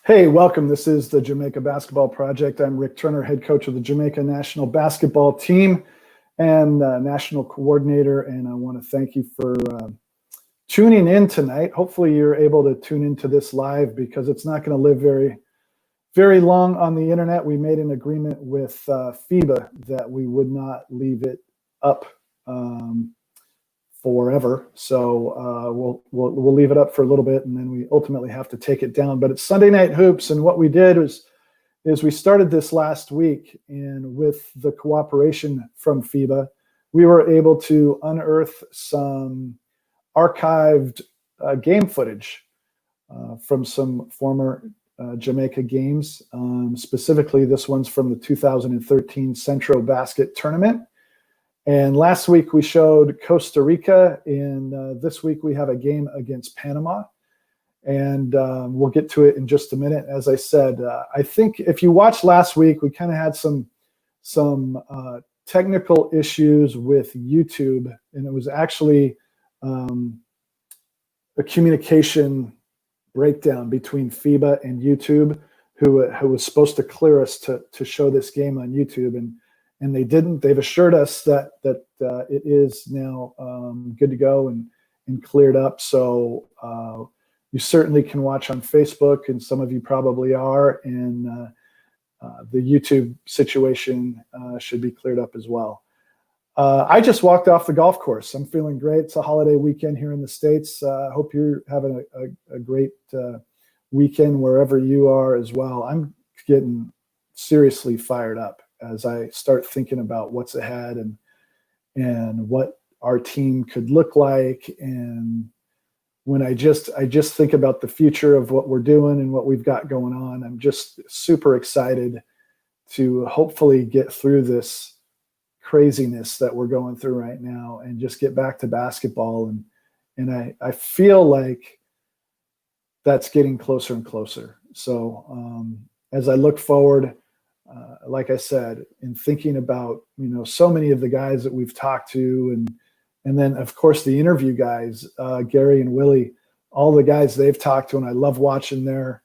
Hey, welcome. This is the Jamaica Basketball Project. I'm Rick Turner, head coach of the Jamaica national basketball team and national coordinator. And I want to thank you for tuning in tonight. Hopefully you're able to tune into this live because it's not going to live very long on the internet. We made an agreement with FIBA that we would not leave it up forever. So we'll leave it up for a little bit, and then we ultimately have to take it down. But it's Sunday Night Hoops, and what we did is we started this last week, and with the cooperation from FIBA, we were able to unearth some archived game footage from some former Jamaica games. Specifically, this one's from the 2013 CentroBasket Tournament. And last week we showed Costa Rica, and this week we have a game against Panama. And we'll get to it in just a minute. As I said, I think if you watched last week, we kind of had some technical issues with YouTube, and it was actually a communication breakdown between FIBA and YouTube, who was supposed to clear us to show this game on YouTube. And they didn't. They've assured us that it is now good to go and cleared up. So you certainly can watch on Facebook, and some of you probably are. And the YouTube situation should be cleared up as well. I just walked off the golf course. I'm feeling great. It's a holiday weekend here in the States. I hope you're having a great weekend wherever you are as well. I'm getting seriously fired up as I start thinking about what's ahead and what our team could look like. And when I just think about the future of what we're doing and what we've got going on, I'm just super excited to hopefully get through this craziness that we're going through right now and just get back to basketball. And I feel like that's getting closer and closer. So as I look forward, like I said, in thinking about, so many of the guys that we've talked to, and then of course the interview guys, Gary and Willie, all the guys they've talked to, and I love watching their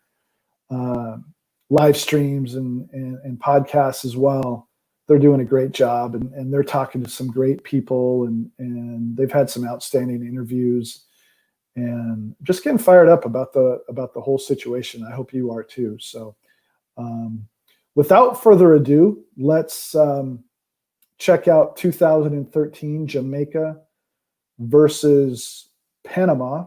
live streams and podcasts as well. They're doing a great job, and they're talking to some great people, and they've had some outstanding interviews, and just getting fired up about the whole situation. I hope you are too. So without further ado, let's check out 2013 Jamaica versus Panama.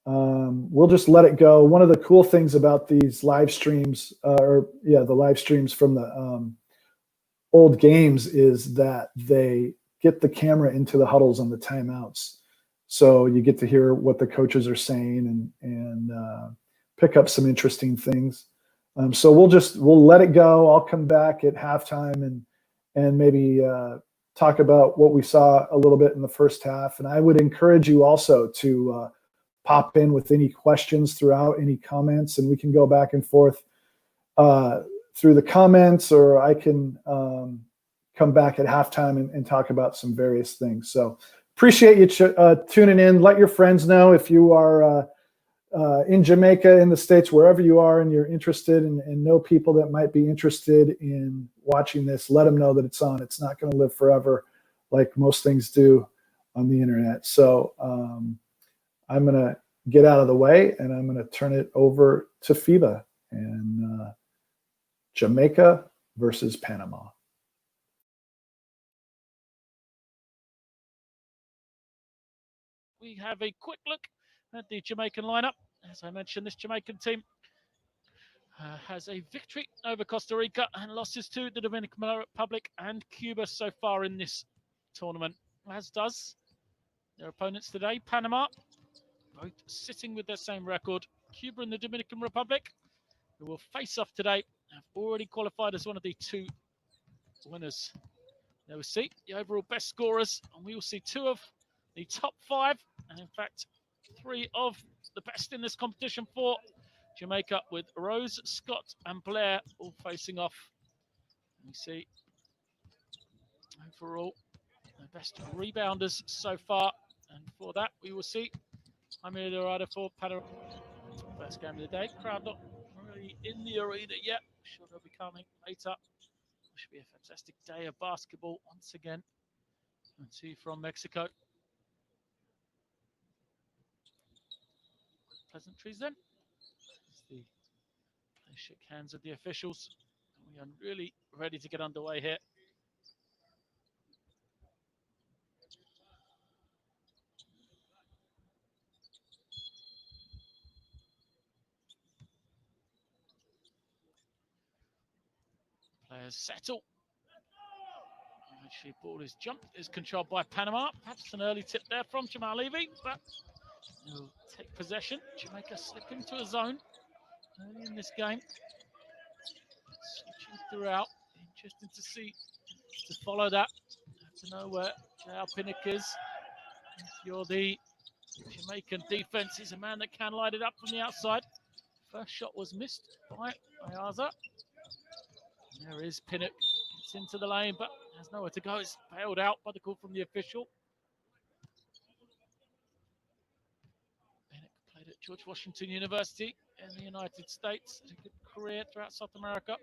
We'll just let it go. One of the cool things about these live streams, the live streams from the old games, is that they get the camera into the huddles on the timeouts. So you get to hear what the coaches are saying and pick up some interesting things. So we'll let it go. I'll come back at halftime and maybe talk about what we saw a little bit in the first half. And I would encourage you also to pop in with any questions throughout, any comments, and we can go back and forth through the comments, or I can come back at halftime and talk about some various things. So appreciate you tuning in. Let your friends know if you are in Jamaica, in the States, wherever you are, and you're interested and know people that might be interested in watching this. Let them know that it's on. It's not going to live forever like most things do on the internet. So I'm going to get out of the way, and I'm going to turn it over to FIBA and Jamaica versus Panama. We have a quick look at the Jamaican lineup. As I mentioned, this Jamaican team has a victory over Costa Rica and losses to the Dominican Republic and Cuba so far in this tournament, as does their opponents today, Panama, both sitting with their same record. Cuba and the Dominican Republic, who will face off today, have already qualified as one of the two winners. They will see the overall best scorers, and we will see two of the top five, and in fact, three of the best in this competition for Jamaica, with Rose, Scott, and Blair all facing off. We see overall the best rebounders so far, and for that we will see Jaime Dorado for Panama. First game of the day. Crowd not already in the arena yet. I'm sure they'll be coming later. It should be a fantastic day of basketball once again. And see from Mexico. Pleasantries then. They shake hands with the officials. We are really ready to get underway here. Players settle. Actually, ball is jumped, is controlled by Panama. Perhaps an early tip there from Jamal Levy, but he'll take possession. Jamaica slip into a zone early in this game. Switching throughout. Interesting to see, to follow that. Have to know where J.R. Pinnock is. If you're the Jamaican defense, he's a man that can light it up from the outside. First shot was missed by Ayaza. There is Pinnock. Gets into the lane, but has nowhere to go. It's bailed out by the call from the official. Pinnock played at George Washington University in the United States. Had a good career throughout South America.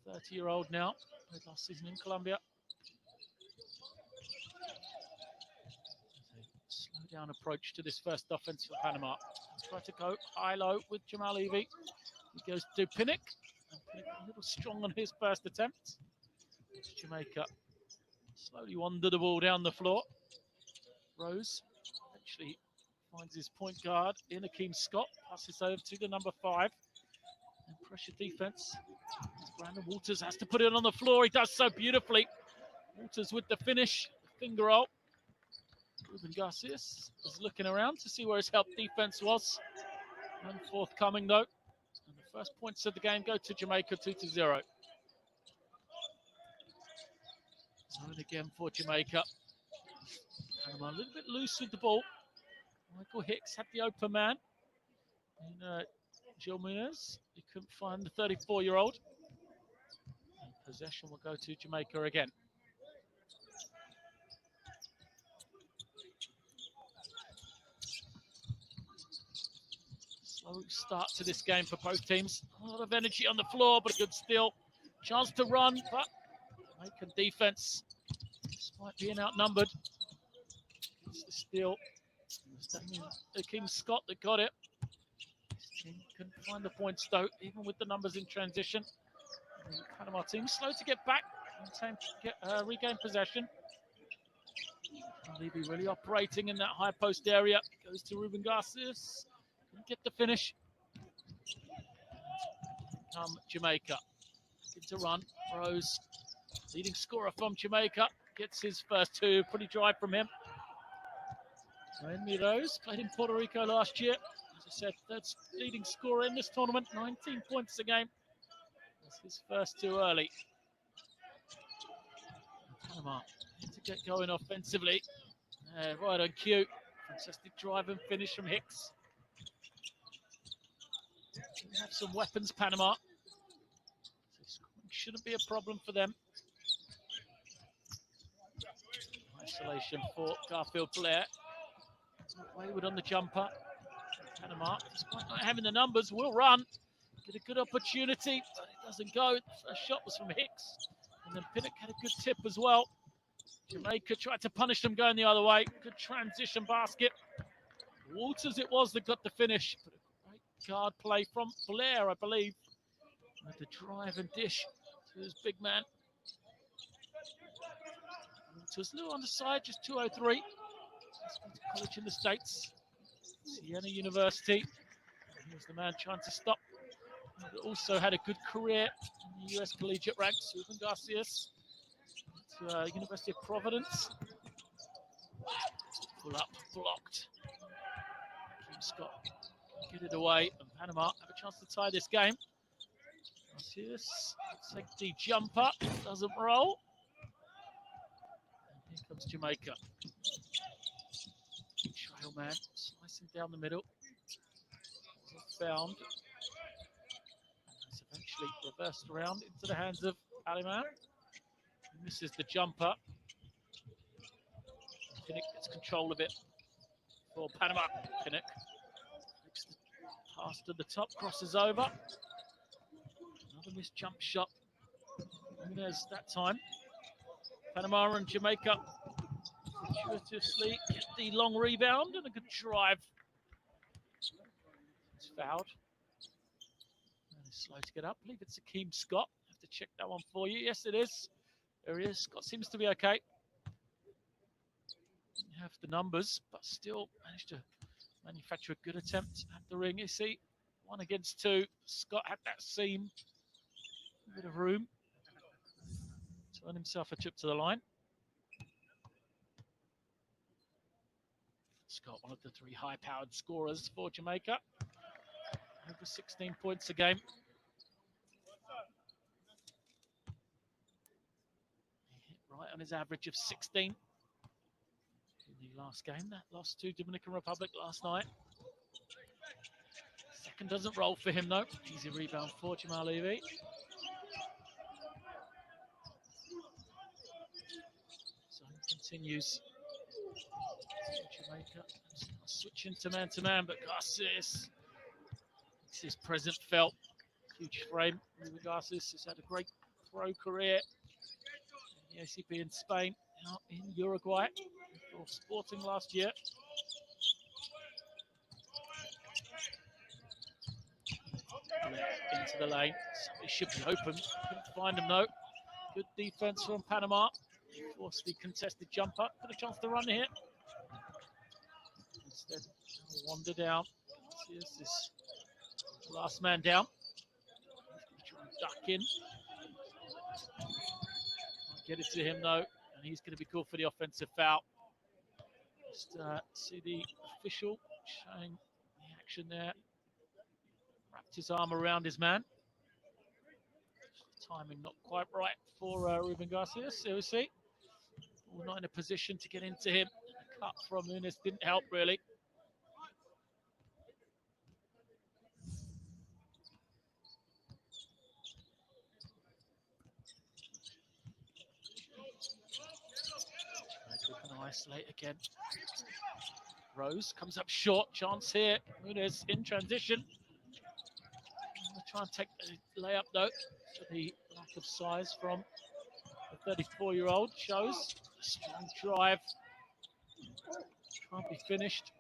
30-year-old now. Played last season in Colombia. Slow down approach to this first offense for Panama. Try to go high-low with Jamal Levy. He goes to Pinnock. And Pinnock a little strong on his first attempt. It's Jamaica slowly wander the ball down the floor. Rose eventually finds his point guard in Akeem Scott. Passes over to the number 5. And pressure defense. Brandon Walters has to put it on the floor. He does so beautifully. Walters with the finish. The finger roll. Ruben Garcias is looking around to see where his help defense was. None forthcoming though. And the first points of the game go to Jamaica, 2-0. Zone again for Jamaica. Panama a little bit loose with the ball. Michael Hicks had the open man. And Gil Munoz, he couldn't find the 34-year-old. Possession will go to Jamaica again. Slow start to this game for both teams. A lot of energy on the floor, but a good steal. Chance to run, but Jamaican defense, despite being outnumbered, gets the steal. Akeem Scott that got it. His team couldn't find the points though, even with the numbers in transition. The Panama team slow to get back in time to get regain possession. Levy really operating in that high post area. Goes to Ruben Garcias. Couldn't get the finish. Jamaica. It's a run. Rose, leading scorer from Jamaica, gets his first 2. Pretty dry from him. Henry Rose played in Puerto Rico last year. As I said, third leading scorer in this tournament. 19 points a game. That's his first 2 early. Panama need to get going offensively. Right on cue. Fantastic drive and finish from Hicks. They have some weapons, Panama. So shouldn't be a problem for them. Isolation for Garfield Blair. Wayward on the jumper. Panama, despite not having the numbers, will run. Get a good opportunity, but it doesn't go. The first shot was from Hicks. And then Pinnock had a good tip as well. Jamaica tried to punish them going the other way. Good transition basket. Walters it was that got the finish. But a great guard play from Blair, I believe. With the drive and dish to his big man. Walters a little on the side, just 203. He's gone to college in the States. Siena University. He was the man trying to stop. He also had a good career in the US collegiate ranks. Ruben Garcias to University of Providence. Pull up, blocked. Kim Scott get it away, and Panama have a chance to tie this game. Garcias take the jumper, doesn't roll. And here comes Jamaica. Trail man slicing down the middle. Found. It's eventually reversed around into the hands of Aliman. Misses the jumper. Pinnock gets control of it for Panama. Pinnock makes the Pass to the top, crosses over. Another missed jump shot. There's that time. Panama and Jamaica fortuitously get the long rebound and a good drive. It's fouled. And it's slow to get up. I believe it's Akeem Scott. I have to check that one for you. Yes, it is. There he is. Scott seems to be okay. You have the numbers, but still managed to manufacture a good attempt at the ring. You see, 1 against 2. Scott had that seam. A bit of room to earn himself a trip to the line. Scott, one of the 3 high-powered scorers for Jamaica. Over 16 points a game. He hit right on his average of 16 in the last game. That lost to Dominican Republic last night. Second doesn't roll for him, though. Easy rebound for Jamal Levy. So continues. Jamaica switching to man, but Garces makes his presence felt. Huge frame. Ruben Garces has had a great pro career in the ACB in Spain, now in Uruguay for Sporting last year. Into the lane. Somebody should be open. Couldn't find him though. Good defense from Panama. Forced the contested jumper. Got a chance to run here. Instead, wander down. Here's this last man down. He's going to try and duck in. Can't get it to him though, and he's going to be called for the offensive foul. Just see the official showing the action there. Wrapped his arm around his man. Timing not quite right for Ruben Garcia. So we see, we're not in a position to get into him. The cut from Nunes didn't help really. We can isolate again. Rose comes up short. Chance here. Nunes in transition. Try and take the layup though. So the lack of size from the 34-year-old shows a strong drive. Can't be finished.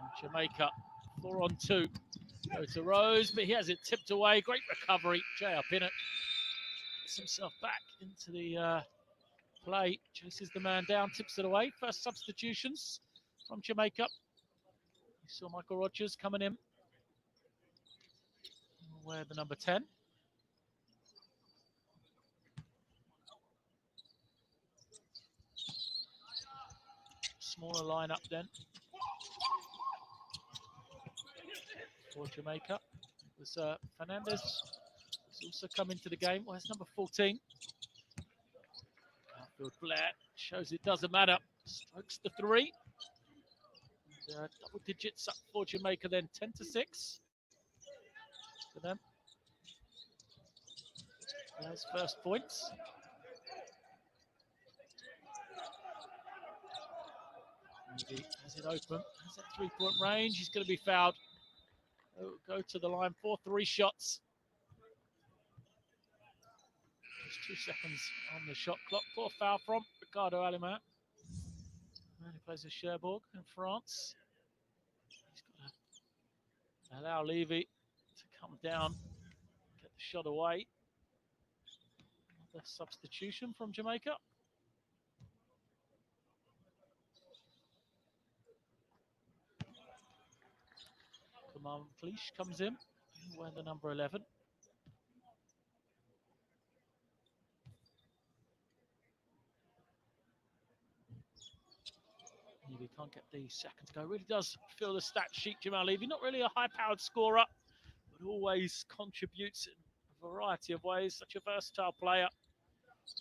And Jamaica 4 on 2. Go to Rose, but he has it tipped away. Great recovery. J.R. Pinnock gets himself back into the play. Chases the man down, tips it away. First substitutions from Jamaica. You saw Michael Rogers coming in. Wear the number 10. Smaller lineup then for Jamaica. It was Fernandez who's also come into the game. Well, it's number 14. Garfield Blair shows it doesn't matter. Strokes the 3. And, double digits up for Jamaica then, 10-6 for them. Blair's first points. He has it open, has that 3-point range. He's going to be fouled. Go to the line for 3 shots. Just 2 seconds on the shot clock. Poor foul from Ricardo Alimat. And he plays with Cherbourg in France. He's got to allow Levy to come down, get the shot away. Another substitution from Jamaica. Kamal Cleach comes in, wearing the number 11. Levy can't get the second to go. Really does fill the stat sheet, Jamal Levy. Not really a high-powered scorer, but always contributes in a variety of ways. Such a versatile player.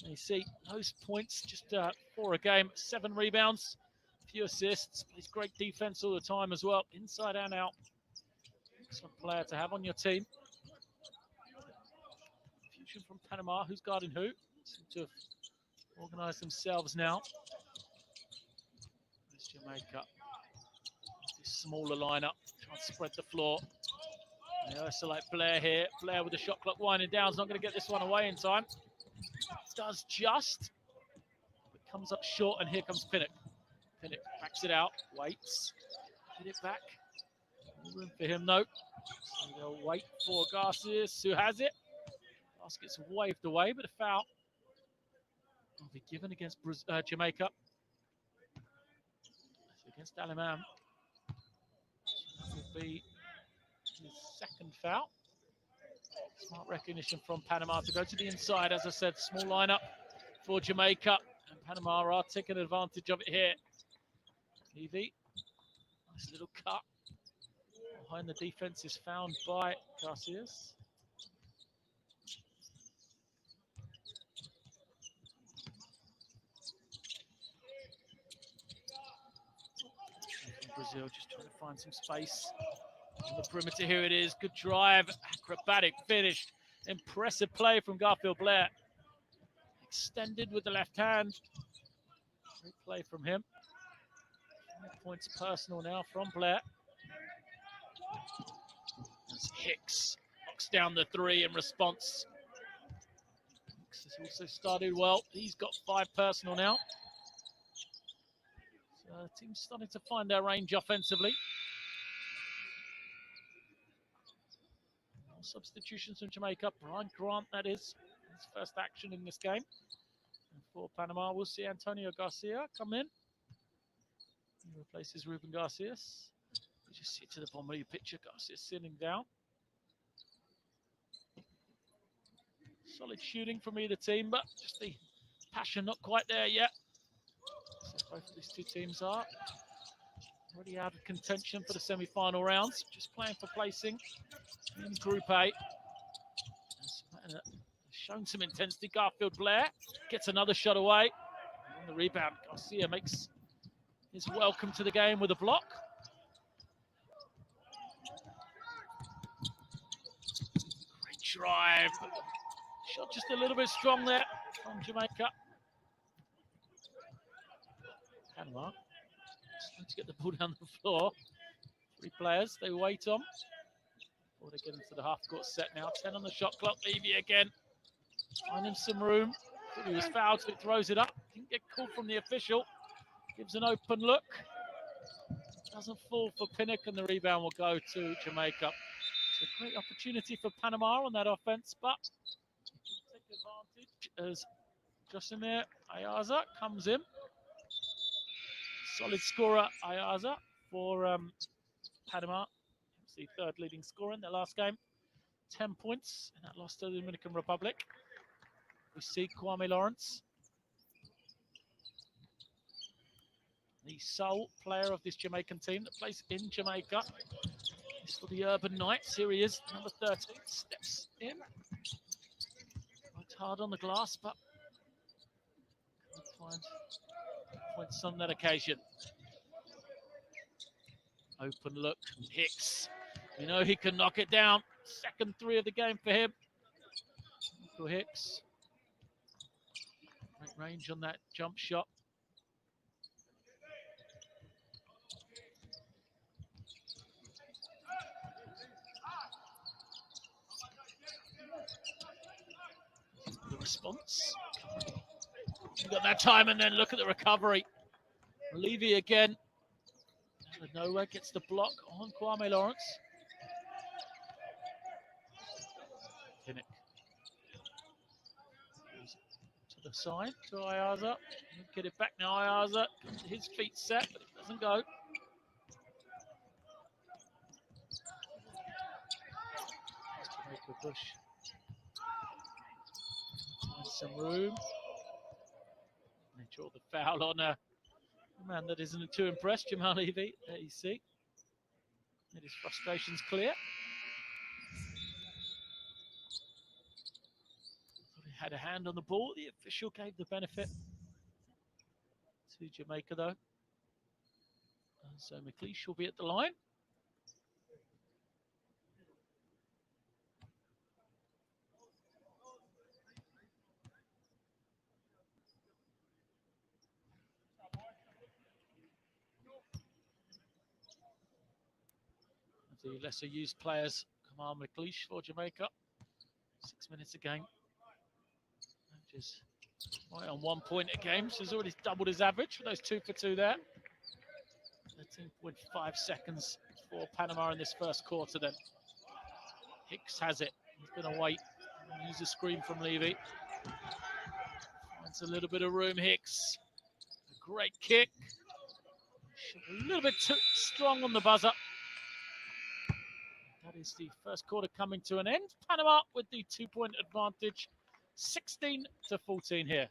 And you see those points, just 4 a game, 7 rebounds, a few assists. Plays great defense all the time as well, inside and out. Excellent player to have on your team. Fusion from Panama, who's guarding who? Seem to have organised themselves now. There's Jamaica. This smaller lineup, Try and spread the floor. They isolate Blair here. Blair with the shot clock winding down. Is not going to get this one away in time. Does just. But comes up short, and here comes Pinnock. Pinnock backs it out. Waits. Get it back. No room for him, though. So they'll wait for Garcias, who has it. Basket's waved away, but a foul will be given against Jamaica. So against Alimam. That will be his second foul. Smart recognition from Panama to go to the inside. As I said, small lineup for Jamaica. And Panama are taking advantage of it here. Evie, nice little cut. Behind the defense is found by Garcias. Brazil just trying to find some space on the perimeter. Here it is. Good drive. Acrobatic finish. Impressive play from Garfield Blair. Extended with the left hand. Great play from him. 5 points personal now from Blair. As Hicks knocks down the three in response. Hicks has also started well. He's got 5 personal now. So the team's starting to find their range offensively. No substitutions from Jamaica. Brian Grant, that is his first action in this game. And for Panama, we'll see Antonio Garcia come in. He replaces Ruben Garcias. You just see to the bottom of your picture, Garcias sitting down. Solid shooting from either team, but just the passion not quite there yet. So both of these two teams are already out of contention for the semi-final rounds. Just playing for placing in Group A. Shown some intensity. Garfield Blair gets another shot away. On the rebound, Garcia makes his welcome to the game with a block. Great drive. Shot just a little bit strong there from Jamaica. Panama trying to get the ball down the floor. 3 players they wait on before they get into the half-court set now. 10 on the shot clock. Levy again. Finding some room. He was fouled, so he throws it up. Didn't get called from the official. Gives an open look. Doesn't fall for Pinnock, and the rebound will go to Jamaica. It's a great opportunity for Panama on that offense, but take advantage as Josimir Ayaza comes in. Solid scorer, Ayaza, for Panama. It's the 3rd leading scorer in their last game. 10 points in that loss to the Dominican Republic. We see Kwame Lawrence, the sole player of this Jamaican team that plays in Jamaica. It's for the Urban Knights. Here he is, number 13, steps in. Worked hard on the glass, but can't find points on that occasion. Open look, Hicks. You know he can knock it down. 2nd 3 of the game for him. Michael Hicks. Great range on that jump shot. The response. You got that time, and then look at the recovery. Levy again. Out of nowhere gets the block on Kwame Lawrence. Pinnock. To the side to Ayaza. Get it back now, Ayaza. His feet set, but it doesn't go. Jamaica Bush. Find some room. They draw the foul on a man that isn't too impressed, Jamal Levy. There you see. Made his frustrations clear. Thought he had a hand on the ball. The official gave the benefit to Jamaica, though. And so McLeish will be at the line. The lesser used players, Kamal McLeish for Jamaica. 6 minutes a game. Which is right on 1 point a game. So he's already doubled his average with those 2 for 2 there. 13.5 seconds for Panama in this first quarter then. Hicks has it. He's going to wait. Use a screen from Levy. Finds a little bit of room, Hicks. A great kick. A little bit too strong on the buzzer. That is the first quarter coming to an end. Panama with the 2-point advantage. 16-14 here.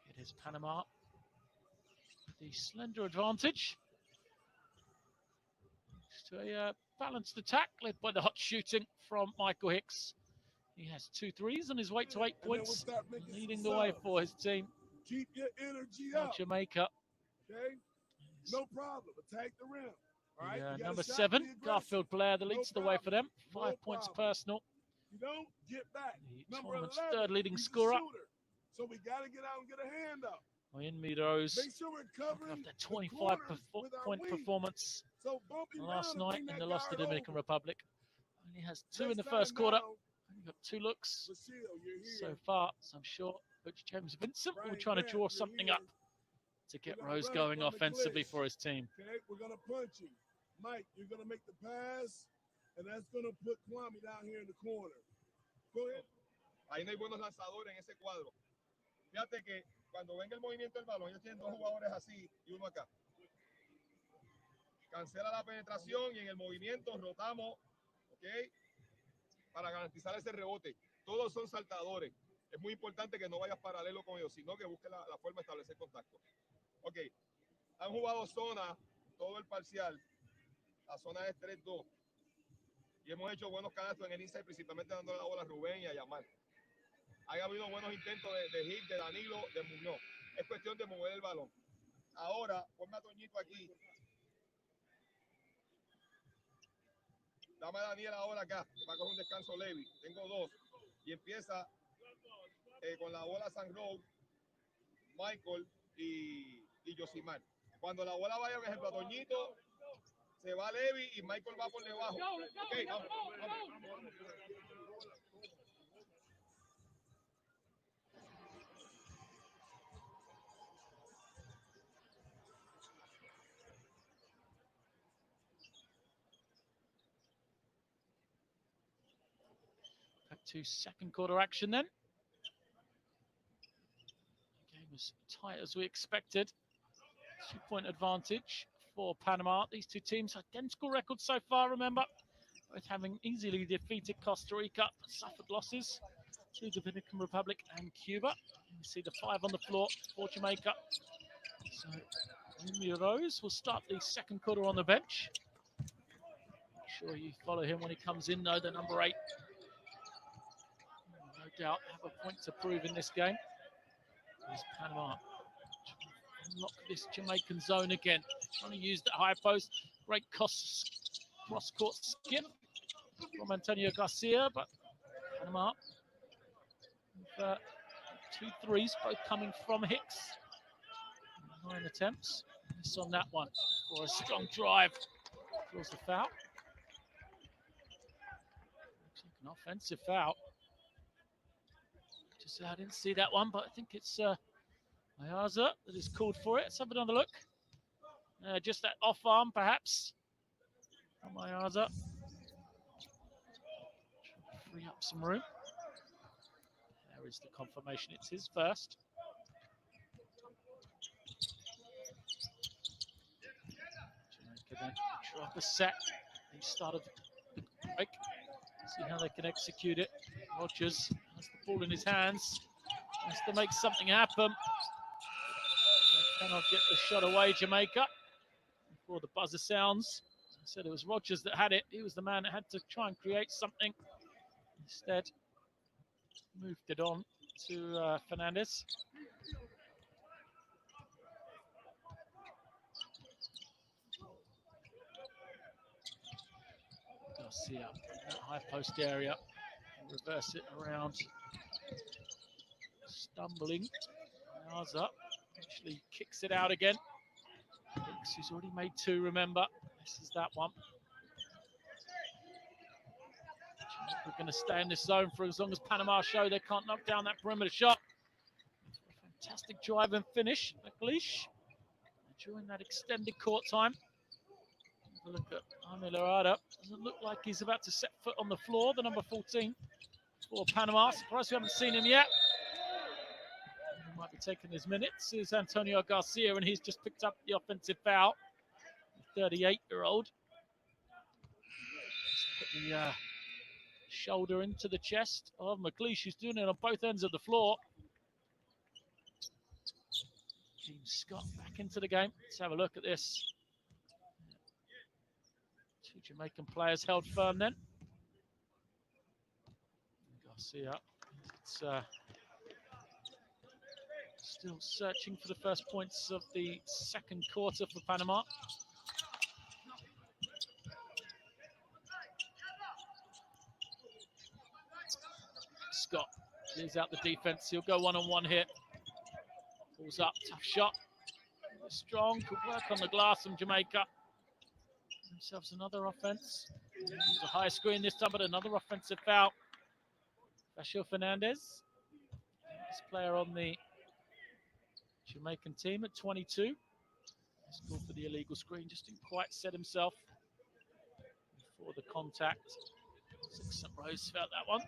It is Panama. The slender advantage. To a balanced attack led by the hot shooting from Michael Hicks. He has 2 threes on his way to 8 points, leading the way for his team. Keep your energy Now up. Jamaica. Okay? No problem. Attack the rim. All right? Number 7, Garfield player that leads the way for them. 5 points personal. You don't get back. The Number tournament's 11, third leading he's a scorer. shooter. So we got to get out and get a hand up. In Rose. Make sure we're covering After the 25 corners with our point wings. performance So bump him last down and night bring in that the loss to guard Dominican over. Republic. Only has 2 in Next the first time quarter. down, Only got 2 looks Lucille, you're here. so far. So I'm sure Coach James Vincent will Brian try to Grant, draw you're something here. up to get We're gonna Rose run it going from the offensively glitch. for his team. Okay, we're going to punch you. Mike, you're going to make the pass, and that's going to put Kwame down here in the corner. Go ahead. Ahí no hay buenos lanzadores en ese cuadro. Fíjate que cuando venga el movimiento del balón, ellos tienen 2 jugadores así y uno acá. Cancela la penetración y en el movimiento rotamos, ¿ok? Para garantizar ese rebote. Todos son saltadores. Es muy importante que no vayas paralelo con ellos, sino que busque la forma de establecer contacto. Ok, han jugado zona todo el parcial. La zona es 3-2. Y hemos hecho buenos canastos en el inside, principalmente dándole la bola a Rubén y a Yamal. Ha habido buenos intentos de hit, de Danilo, de Muñoz. Es cuestión de mover el balón. Ahora, ponme a Toñito aquí. Dame a Daniel ahora acá. Va a coger un descanso Levi. Tengo 2. Y empieza con la bola San Roque, Michael y Josimar. Cuando la bola vaya, por ejemplo, a Toñito, se va Levi y Michael va por debajo. Ok, vamos. Back to second quarter action then. The game was tight as we expected. 2-point advantage for Panama. These 2 teams, identical records so far, remember. Both having easily defeated Costa Rica, but suffered losses to Dominican Republic and Cuba. You see the 5 on the floor for Jamaica. So Rose will start the second quarter on the bench. Make sure you follow him when he comes in, though, the number 8. No doubt have a point to prove in this game. Here's Panama. Unlock this Jamaican zone again. Trying to use that high post. Great cross-court skip from Antonio Garcia, but Panama with 2 threes, both coming from Hicks. 9 attempts. Miss on that one for a strong drive. Draws the foul. Looks like an offensive foul. Just I didn't see that one, but I think it's Ayaza that is called for it. Let's have another look. Just that off arm, perhaps, from Ayaza. Free up some room. There is the confirmation. It's his first. Jamaica then drop a set. They started the break. See how they can execute it. Rogers has the ball in his hands. Has to make something happen. They cannot get the shot away, Jamaica. Before the buzzer sounds. As I said, it was Rogers that had it. He was the man that had to try and create something. Instead, moved it on to Fernandez. Garcia in that high post area. Reverse it around. Stumbling. Yards up. Actually kicks it out again. Hicks, who's already made 2, remember. This is that one. We're going to stay in this zone for as long as Panama show they can't knock down that perimeter shot. Fantastic drive and finish. McLeish during that extended court time. Have a look at Jaime Lorada. Doesn't look like he's about to set foot on the floor, the number 14 for Panama. Surprised we haven't seen him yet. He might be taking his minutes. Here's Antonio Garcia, and he's just picked up the offensive foul. The 38-year-old. Put the shoulder into the chest of McLeish, who's doing it on both ends of the floor. James Scott back into the game. Let's have a look at this. 2 Jamaican players held firm then. Garcia. It's still searching for the first points of the second quarter for Panama. Scott clears out the defense. He'll go one-on-one here. Pulls up, tough shot. Strong, could work on the glass from Jamaica. Themselves another offense. Use a high screen this time, but another offensive foul. Bashir Fernandez, this player on the Jamaican team at 22. He's called for the illegal screen, just didn't quite set himself before the contact. St. Rose felt that one.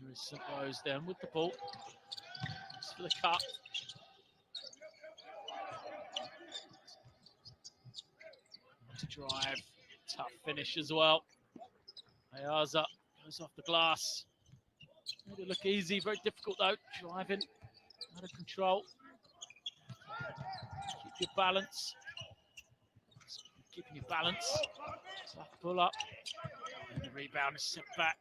Here is St. Rose then with the ball. It's for the cut. To drive, tough finish as well. Ayaza goes off the glass. Made it look easy, very difficult though. Driving out of control. Keep your balance. Keeping your balance. Tough pull up. And the rebound is set back.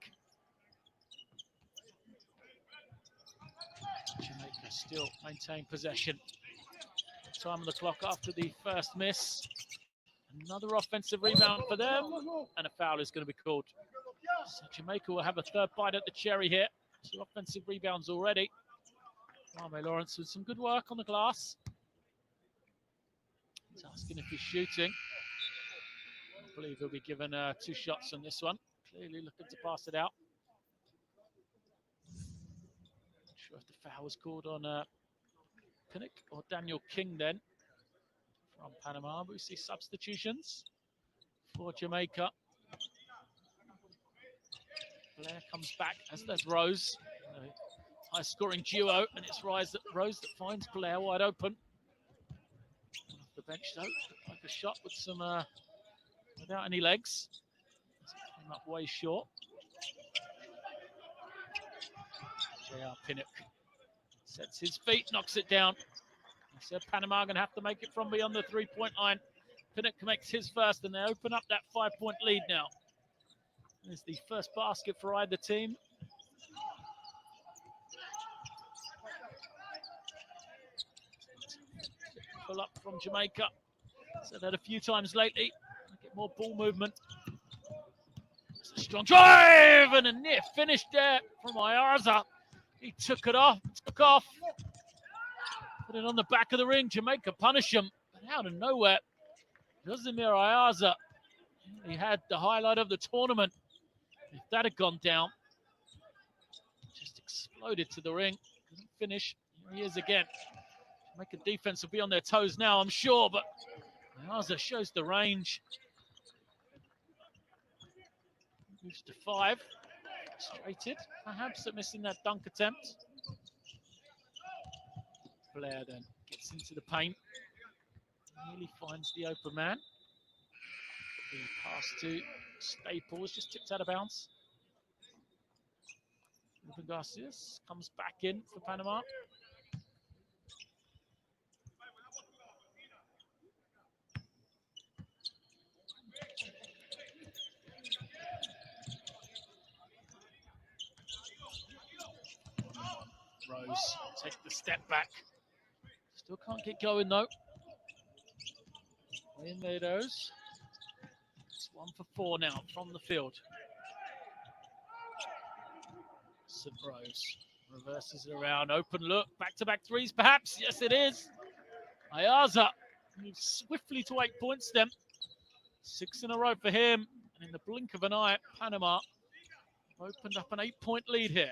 Jamaica still maintain possession. Time on the clock after the first miss. Another offensive rebound for them, and a foul is going to be called. So Jamaica will have a third bite at the cherry here. 2 offensive rebounds already. Jaime Lawrence with some good work on the glass. He's asking if he's shooting. I believe he'll be given 2 shots on this one. Clearly looking to pass it out. Not sure if the foul was called on Pinnock or Daniel King then from Panama, but we see substitutions for Jamaica. Blair comes back, as does Rose. High-scoring duo, and it's Rose that finds Blair wide open. Off the bench, though, like a shot with some without any legs. Came up way short. J.R. Pinnock sets his feet, knocks it down. I said Panama are going to have to make it from beyond the 3-point line. Pinnock makes his first, and they open up that 5-point lead now. There's the first basket for either team. Pull up from Jamaica. Said that a few times lately. Get more ball movement. It's a strong drive and a near finish there from Ayaza. He took off. Put it on the back of the ring. Jamaica punish him. But out of nowhere, Josimir Ayaza, he had the highlight of the tournament. If that had gone down, just exploded to the ring. Couldn't finish. Here he is again. Jamaica defense will be on their toes now, I'm sure, but Ayaza shows the range. Moves to 5. Frustrated, perhaps, at missing that dunk attempt. Blair then gets into the paint. Nearly finds the open man. The pass to Staples just tipped out of bounds. Ruben Garcia comes back in for Panama. Rose take the step back. Still can't get going though. In Meadows. It's 1 for 4 now from the field. St. Rose. Reverses it around. Open look. Back-to-back threes, perhaps. Yes, it is. Ayaza moves swiftly to 8 points then. 6 in a row for him. And in the blink of an eye, Panama opened up an 8-point lead here.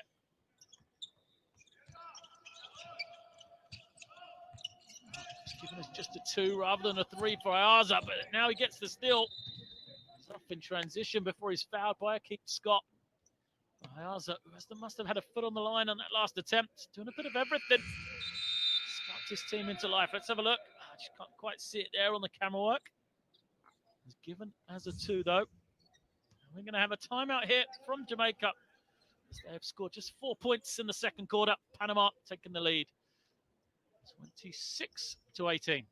He's given us just a 2 rather than a 3 for Ayaza, but now he gets the steal. He's off in transition before he's fouled by Keith Scott. Ayaza must have had a foot on the line on that last attempt, doing a bit of everything. Sparked his team into life. Let's have a look. I just can't quite see it there on the camera work. He's given as a 2 though. We're going to have a timeout here from Jamaica. They have scored just 4 points in the second quarter. Panama taking the lead. 26-18.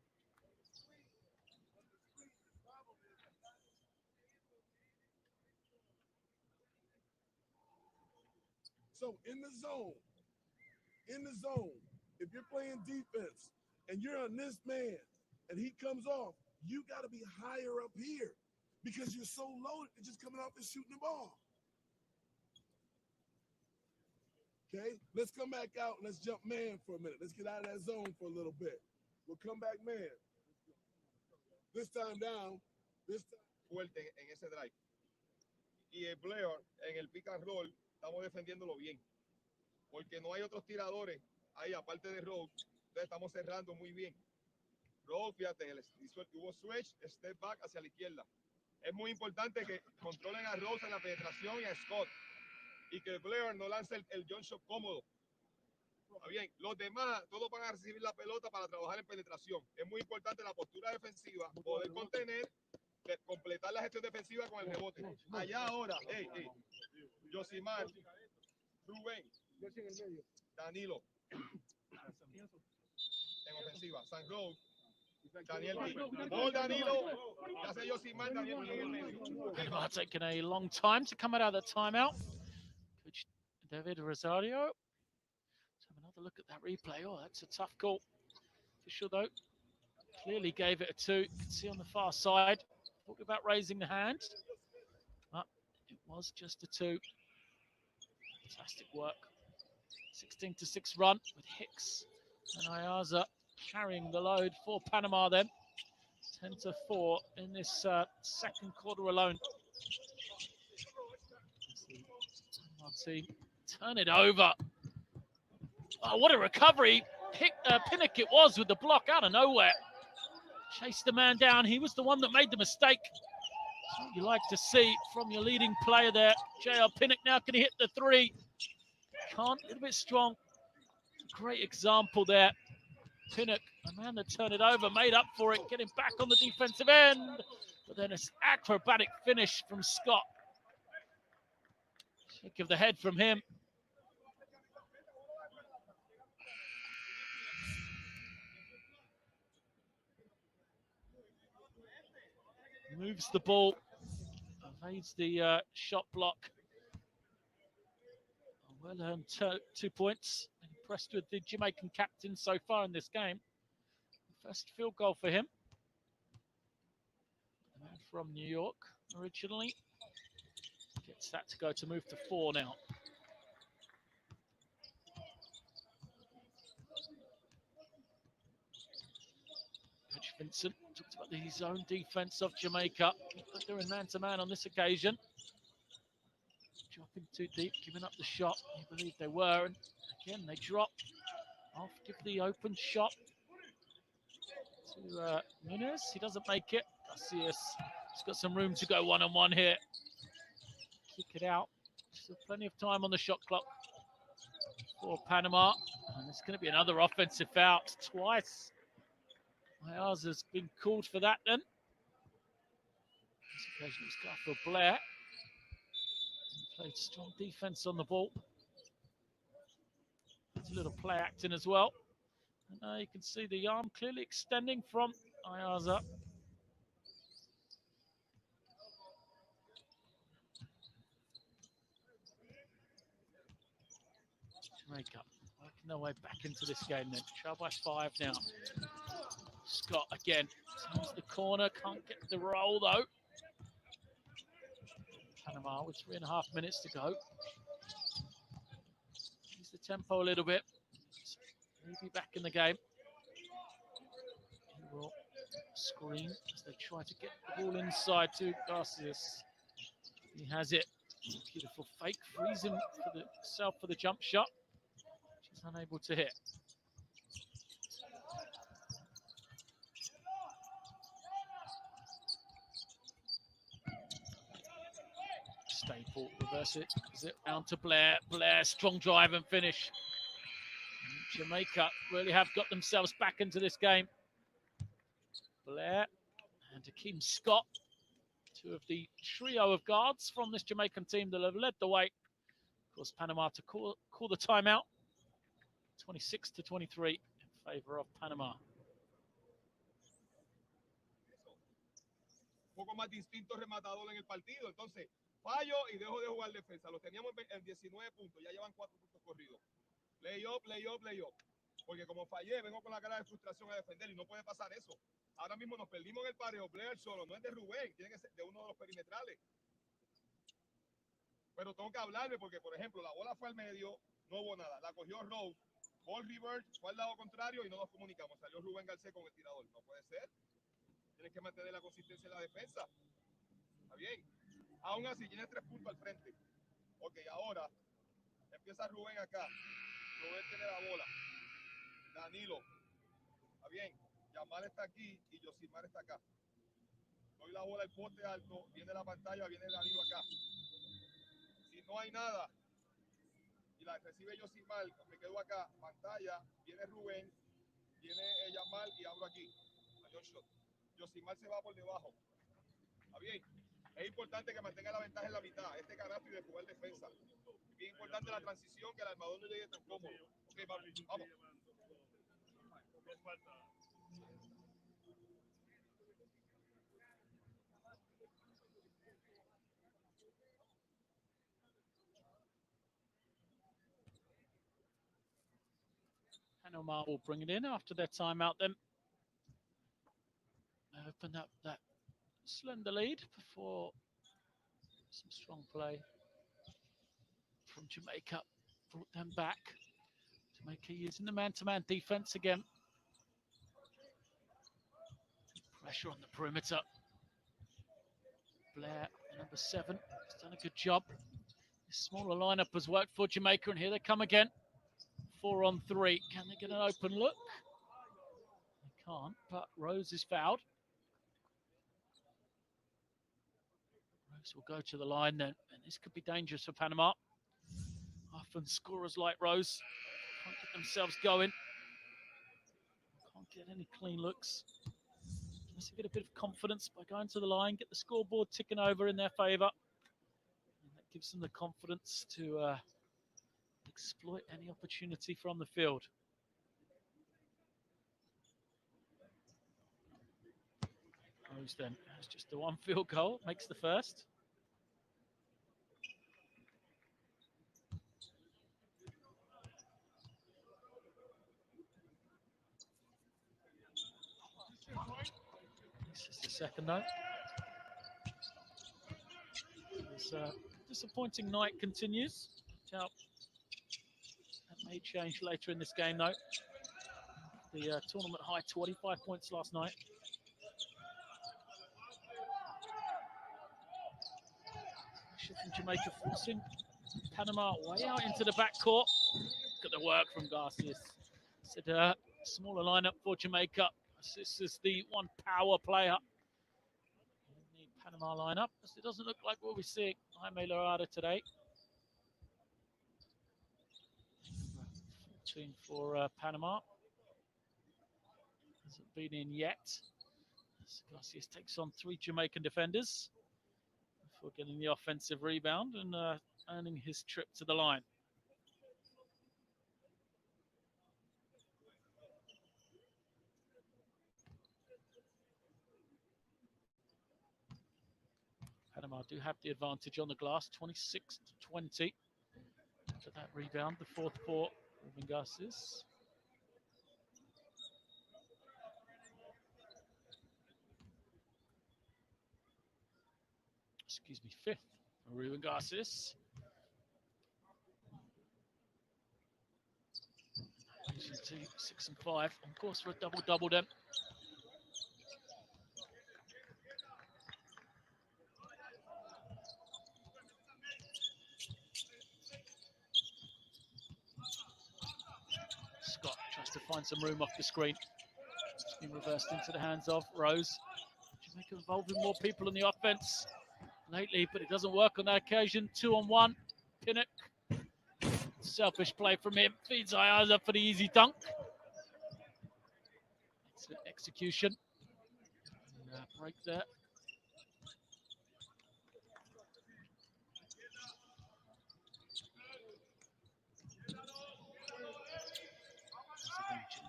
So in the zone, if you're playing defense and you're on this man and he comes off, you got to be higher up here because you're so low and just coming off and shooting the ball. Okay, let's come back out and let's jump man for a minute. Let's get out of that zone for a little bit. We'll come back man. This time down. This time. Fuerte en ese drive. Y el Blair en el pick and roll estamos defendiéndolo bien. Porque no hay otros tiradores ahí aparte de Rose. Entonces estamos cerrando muy bien. Rose, fíjate, hubo switch, step back hacia la izquierda. Es muy importante que controlen a Rose en la penetración y a Scott. Y que Blair no lance el jump shot cómodo. Está bien. Los demás, todos van a recibir la pelota para trabajar en penetración. Es muy importante la postura defensiva, poder contener, completar la gestión defensiva con el rebote. Allá ahora, Josimar, Rubén, Danilo. En ofensiva, San Rose, Daniel P. No, Danilo. Hace Josimar, Daniel P en el medio. Panama taking a long time to come out of the timeout. Coach David Rosario. Let's have another look at that replay. Oh, that's a tough call. Official, though, clearly gave it a 2. You can see on the far side. Talking about raising the hand. But it was just a 2. Fantastic work. 16-6 run with Hicks and Ayaza carrying the load for Panama then. 10-4 in this second quarter alone. Our team turn it over. Oh, what a recovery. Pinnock it was with the block out of nowhere. Chased the man down. He was the one that made the mistake. That's what you like to see from your leading player there. J.R. Pinnock now can he hit the 3. Can't, a little bit strong. Great example there. Pinnock, a man that turned it over, made up for it, getting back on the defensive end. But then an acrobatic finish from Scott. Shake of the head from him. Moves the ball, evades the shot block. A well-earned 2 points. Impressed with the Jamaican captain so far in this game. First field goal for him. The man from New York originally. Gets that to go to move to 4 now. Coach Vincent talked about the zone defense of Jamaica. But they're in man-to-man on this occasion. Dropping too deep, giving up the shot. I believe they were. And again, they drop off, give the open shot to Nunes. He doesn't make it. Garcias has got some room to go one-on-one here. Kick it out. Still plenty of time on the shot clock for Panama. And there's going to be another offensive foul twice. Ayaza's been called for that then. This occasion it was Garfield Blair. He played strong defense on the ball. There's a little play acting as well. And you can see the arm clearly extending from Ayaza. Jamaica working their way back into this game then. Trail by 5 now. Scott again turns the corner, can't get the roll though. Panama with 3.5 minutes to go. Here's the tempo a little bit. Maybe back in the game. He will screen as they try to get the ball inside to Garcias. He has it. Beautiful fake, frees him for for the jump shot. She's unable to hit. Staple, reverse it. Is it down to Blair? Blair, strong drive and finish. Jamaica really have got themselves back into this game. Blair and Hakeem Scott, two of the trio of guards from this Jamaican team that have led the way. Of course, Panama to call the timeout. 26-23 in favor of Panama. Un poco más distinto rematador en el partido. Entonces, fallo y dejo de jugar defensa. Los teníamos en 19 puntos. Ya llevan 4 puntos corridos. Play up, play up, play up. Porque como fallé, vengo con la cara de frustración a defender y no puede pasar eso. Ahora mismo nos perdimos en el pareo. Blair solo, no es de Rubén, tiene que ser de uno de los perimetrales. Pero tengo que hablarle porque, por ejemplo, la bola fue al medio, no hubo nada. La cogió Rose, ball reverse, fue al lado contrario y no nos comunicamos. Salió Rubén Garcés con el tirador. No puede ser. Tienes que mantener la consistencia en la defensa. Está bien. Aún así, tiene 3 puntos al frente. Ok, ahora empieza Rubén acá. Rubén tiene la bola. Danilo. Está bien. Yamal está aquí y Yosimar está acá. Doy la bola al poste alto. Viene la pantalla, viene Danilo acá. Si no hay nada y la recibe Yosimar, me quedo acá. Pantalla, viene Rubén, viene Yamal y abro aquí. Mayor shot. Yosimar se va por debajo. Está bien. Es importante que mantenga la ventaja en la mitad. Este canasto y de jugar defensa. Es bien importante la transición, que el armador no llegue tan cómodo. Ok, vamos. Panama will bring it in after their timeout then. Open up that slender lead before some strong play from Jamaica brought them back. Jamaica using the man-to-man defense again. Pressure on the perimeter. Blair, number 7, has done a good job. This smaller lineup has worked for Jamaica, and here they come again. 4 on 3. Can they get an open look? They can't, but Rose is fouled. Rose will go to the line then, and this could be dangerous for Panama. Often scorers like Rose can't get themselves going. Can't get any clean looks. Unless they get a bit of confidence by going to the line, get the scoreboard ticking over in their favour. And that gives them the confidence to exploit any opportunity from the field. Rose then has just the 1 field goal, makes the first. This is the second though. This disappointing night continues. That may change later in this game though. The tournament high 25 points last night. From Jamaica forcing Panama way out into the backcourt. Look at the work from Garcias. Said smaller lineup for Jamaica. This is the one power player in the Panama lineup. It doesn't look like what we're seeing Jaime Lorada today. 14 for Panama. Hasn't been in yet. Garcias takes on 3 Jamaican defenders before getting the offensive rebound and earning his trip to the line. Panama do have the advantage on the glass, 26-20. After that rebound, the 4th for Ruben Garcias. Excuse me, 5th for Ruben Garcias. to 6 and 5. On course for a double-double then. Scott tries to find some room off the screen. It's been reversed into the hands of Rose. Jamaica involving more people in the offense lately, but it doesn't work on that occasion. 2-on-1. Pinnock. Selfish play from him. Feeds Ayaza for the easy dunk. It's an execution. And, break there.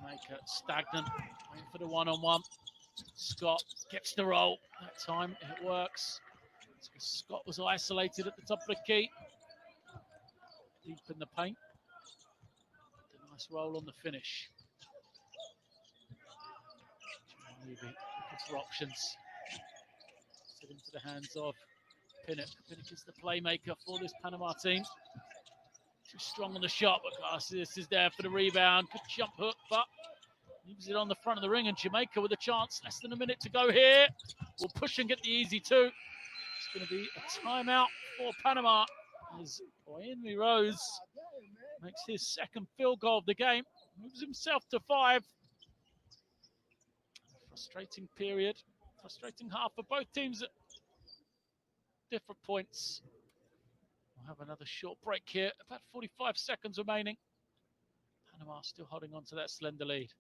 Jamaica stagnant, waiting for the one-on-one. Scott gets the roll. That time it works. Scott was isolated at the top of the key. Deep in the paint. A nice roll on the finish. Looking for options. Set into the hands of Pinnock. Pinnock is the playmaker for this Panama team. Too strong on the shot, but Garcias is there for the rebound. Good jump hook, but leaves it on the front of the ring, and Jamaica with a chance. Less than a minute to go here. We'll push and get the easy two. It's going to be a timeout for Panama as Oyenmi Rose makes his second field goal of the game. Moves himself to 5. Frustrating period. Frustrating half for both teams at different points. We'll have another short break here. About 45 seconds remaining. Panama still holding on to that slender lead.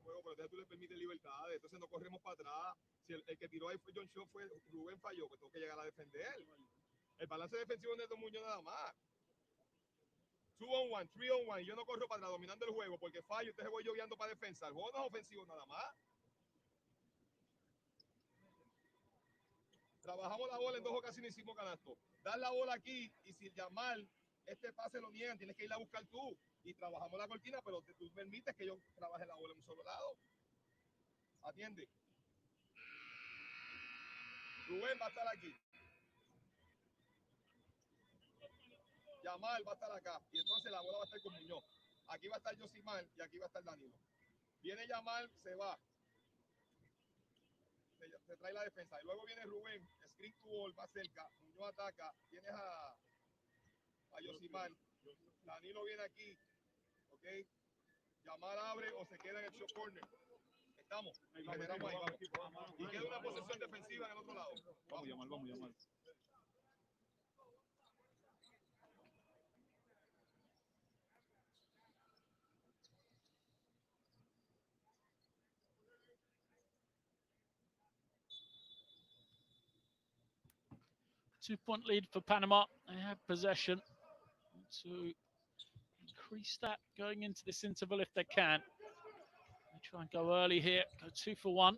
Pero tú le permites libertades, entonces no corremos para atrás. Si el que tiró ahí fue John Shaw, fue Rubén falló, pues tengo que llegar a defender. El balance defensivo de Neto Muñoz nada más. 2-on-1, 3-on-1, yo no corro para atrás dominando el juego porque fallo, entonces voy yo guiando para defensa. El juego no es ofensivo nada más. Trabajamos la bola en 2 ocasiones, hicimos canasto. Dar la bola aquí y si Yamal este pase lo niegan, tienes que ir a buscar tú. Y trabajamos la cortina, pero tú permites que yo trabaje la bola en un solo lado. Atiende. Rubén va a estar aquí. Yamal va a estar acá. Y entonces la bola va a estar con Muñoz. Aquí va a estar Yosimar y aquí va a estar Danilo. Viene Yamal, se va. Se trae la defensa. Y luego viene Rubén, screen to ball, va cerca. Muñoz ataca. Tienes a Yosimar. Danilo viene aquí. ¿Ok? Yamal abre o se queda en el short corner. Estamos. Y generamos ahí. Vamos. Y queda una posesión defensiva en el otro lado. Vamos, Yamal. 2-point lead for Panama. They have possession to increase that going into this interval if they can. They try and go early here, go 2 for 1.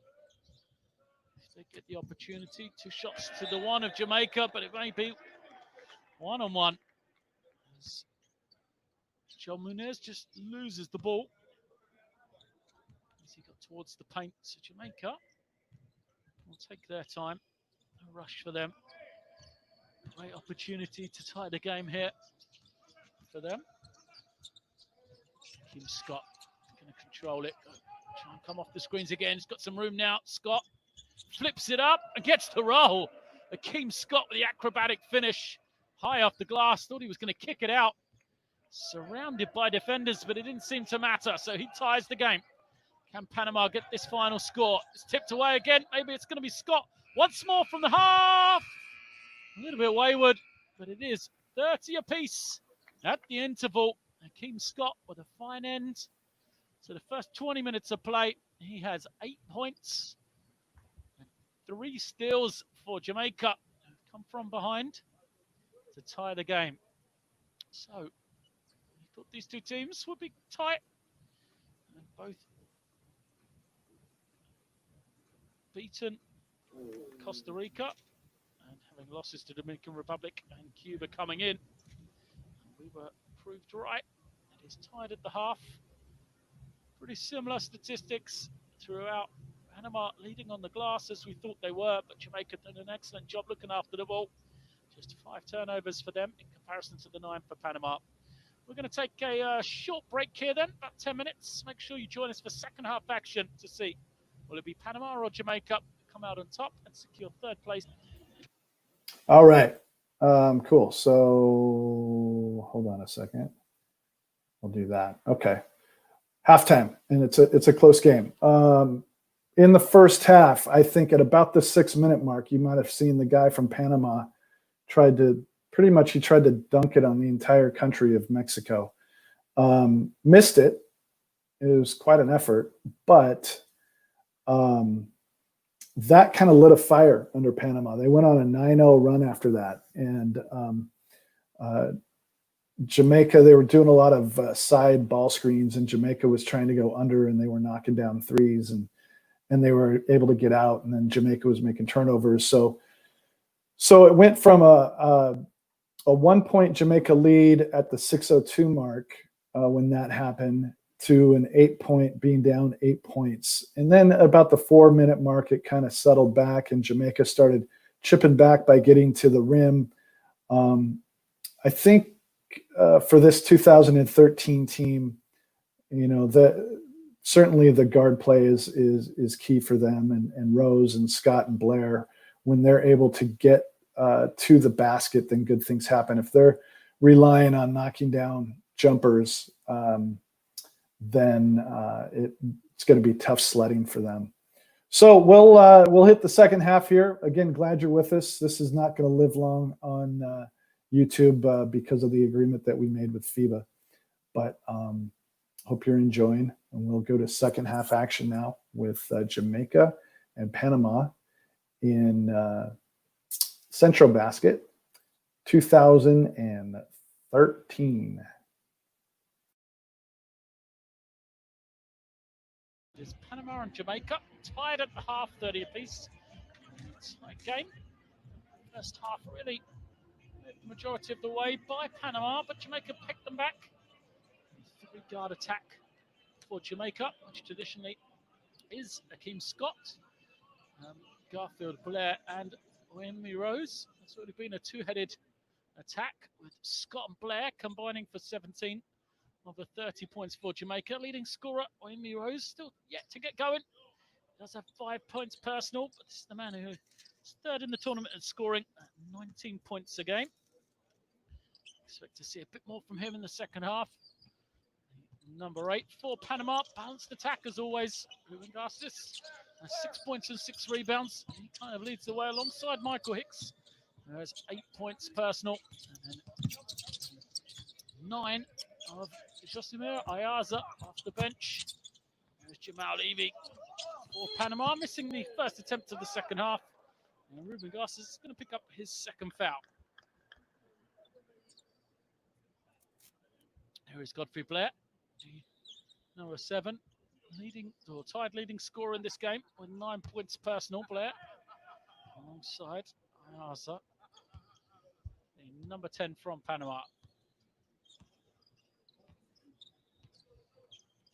If they get the opportunity, 2 shots to the one of Jamaica, but it may be 1-on-1. As Joe Munez just loses the ball as he got towards the paint. So Jamaica will take their time. No rush for them. Great opportunity to tie the game here for them. Kim Scott going to control it. Try and come off the screens again. He's got some room now. Scott flips it up and gets the roll. Akeem Scott with the acrobatic finish. High off the glass. Thought he was going to kick it out. Surrounded by defenders, but it didn't seem to matter. So he ties the game. Can Panama get this final score? It's tipped away again. Maybe it's going to be Scott once more from the half. A little bit wayward, but it is 30 apiece at the interval. Akeem Scott with a fine end to the first 20 minutes of play. He has 8 points and 3 steals for Jamaica, who've come from behind to tie the game. So, we thought these two teams would be tight, and both beaten Costa Rica and having losses to Dominican Republic and Cuba coming in. We were proved right. It is tied at the half. Pretty similar statistics throughout. Panama leading on the glass as we thought they were, but Jamaica did an excellent job looking after the ball. Just 5 turnovers for them in comparison to the 9 for Panama. We're going to take a short break here then, about 10 minutes. Make sure you join us for second half action to see will it be Panama or Jamaica come out on top and secure third place. All right. Cool. So hold on a second. We'll do that. Okay. Halftime, and it's a close game. In the first half, I think at about the 6-minute mark, you might have seen the guy from Panama tried to dunk it on the entire country of Mexico. Missed it. It was quite an effort, but that kind of lit a fire under Panama. They went on a 9-0 run after that, and Jamaica, they were doing a lot of side ball screens, and Jamaica was trying to go under, and they were knocking down threes, and they were able to get out, and then Jamaica was making turnovers. So it went from a 1-point Jamaica lead at the 6:02 mark when that happened to an 8-point, being down 8 points. And then about the 4-minute mark, it kind of settled back, and Jamaica started chipping back by getting to the rim. I think for this 2013 team, certainly the guard play is key for them, and Rose and Scott and Blair, when they're able to get to the basket, then good things happen. If they're relying on knocking down jumpers, then it's going to be tough sledding for them. So we'll hit the second half here. Again, glad you're with us. This is not going to live long on YouTube because of the agreement that we made with FIBA, but hope you're enjoying, and we'll go to second half action now with Jamaica and Panama in CentroBasket 2013. It's Panama and Jamaica tied at the half, 30 apiece. It's a game. First half really the majority of the way by Panama, but Jamaica picked them back. 3-guard attack for Jamaica, which traditionally is Akeem Scott, Garfield Blair, and Wayne Rose. It's already been a two-headed attack with Scott and Blair combining for 17 of the 30 points for Jamaica. Leading scorer Wayne Rose still yet to get going. Does have 5 points personal, but this is the man who is third in the tournament at scoring at 19 points a game. Expect to see a bit more from him in the second half. Number 8 for Panama, balanced attack as always. Ruben Garces has 6 points and 6 rebounds. He kind of leads the way alongside Michael Hicks, who has 8 points personal. And then 9 of Josimir Ayaza off the bench. There's Jamal Levy for Panama, missing the first attempt of the second half. And Ruben Garces is going to pick up his second foul. Here is Godfrey Blair, number 7, tied leading scorer in this game with 9 points personal. Blair alongside Ayaza, the number 10 from Panama.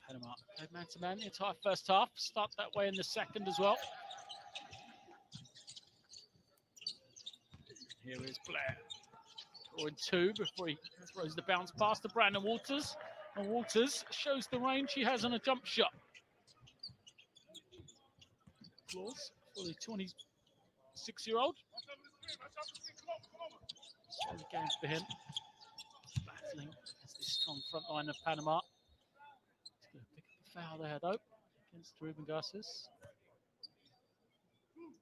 Panama played man-to-man the entire first half. Start that way in the second as well. Here is Blair. Drawing 2 before he throws the bounce pass to Brandon Walters. And Walters shows the range he has on a jump shot. Applause for the 26-year-old. Early games for him. Battling against this strong front line of Panama. He's going to pick up the foul there, though, against Ruben Garces. And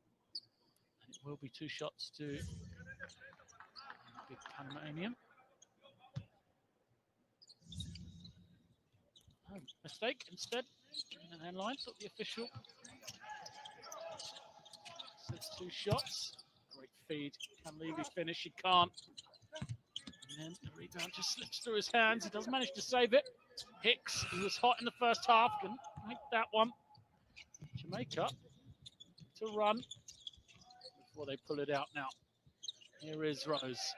it will be 2 shots to big Panamanian. Oh, mistake instead. Giving an end line, thought the official. Says 2 shots. Great feed. Can Levy finish? He can't. And then the rebound just slips through his hands. He does manage to save it. Hicks, who was hot in the first half, can make that one. Jamaica to run before they pull it out now. Here is Rose.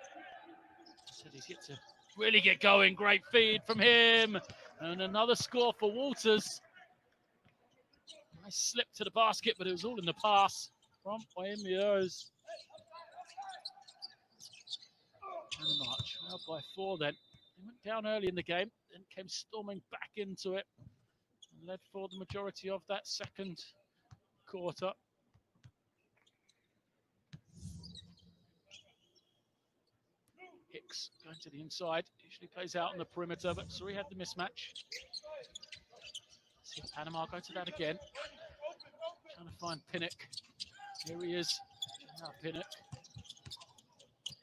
Said he's yet to really get going. Great feed from him. And another score for Walters. Nice slip to the basket, but it was all in the pass from Wayne Rose. And a march. Well, by 4 then They went down early in the game, then came storming back into it, and led for the majority of that second quarter. Hicks going to the inside, usually plays out on the perimeter, but Surrey had the mismatch. See Panama go to that again. Trying to find Pinnock. Here he is. Now Pinnock.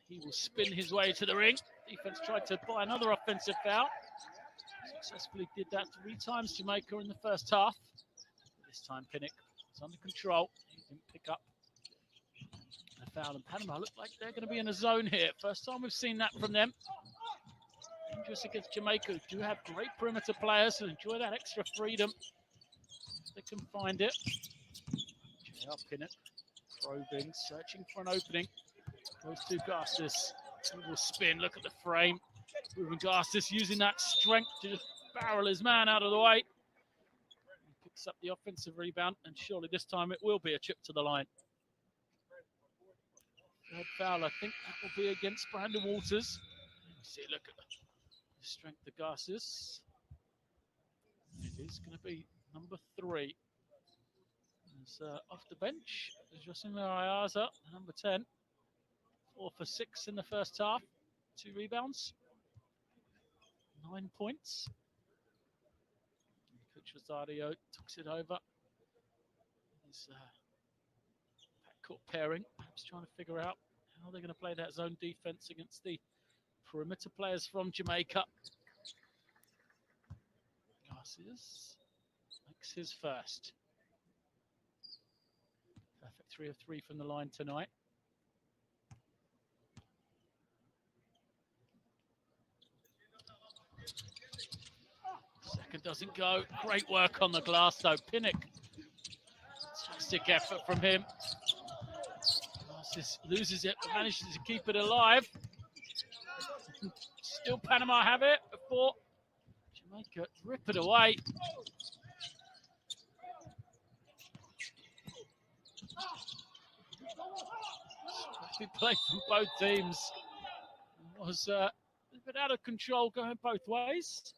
He will spin his way to the ring. Defense tried to buy another offensive foul. Successfully did that 3 times Jamaica in the first half. This time Pinnock was under control. He didn't pick up the foul, and Panama look like they're going to be in a zone here. First time we've seen that from them. Dangerous against Jamaica, who do have great perimeter players and enjoy that extra freedom. They can find it. J.R. Pinnock probing, searching for an opening. Goes to Garces. He will spin. Look at the frame. Ruben Garces using that strength to just barrel his man out of the way. He picks up the offensive rebound, and surely this time it will be a chip to the line. Third foul, I think that will be against Brandon Walters. See, look at the strength of Garces. It is going to be number 3. He's off the bench. Jocelyn Ayaza, number 10. 4 for 6 in the first half. 2 rebounds. 9 points. Coach Rosario tucks it over. His backcourt pairing, perhaps trying to figure out how they're going to play that zone defense against the perimeter players from Jamaica. Garcias makes his first. Perfect 3 of 3 from the line tonight. Second doesn't go. Great work on the glass though. Pinnock. Fantastic effort from him. Garcias loses it, but manages to keep it alive. Still Panama have it before Jamaica rip it away. Good play from both teams. It was a bit out of control going both ways.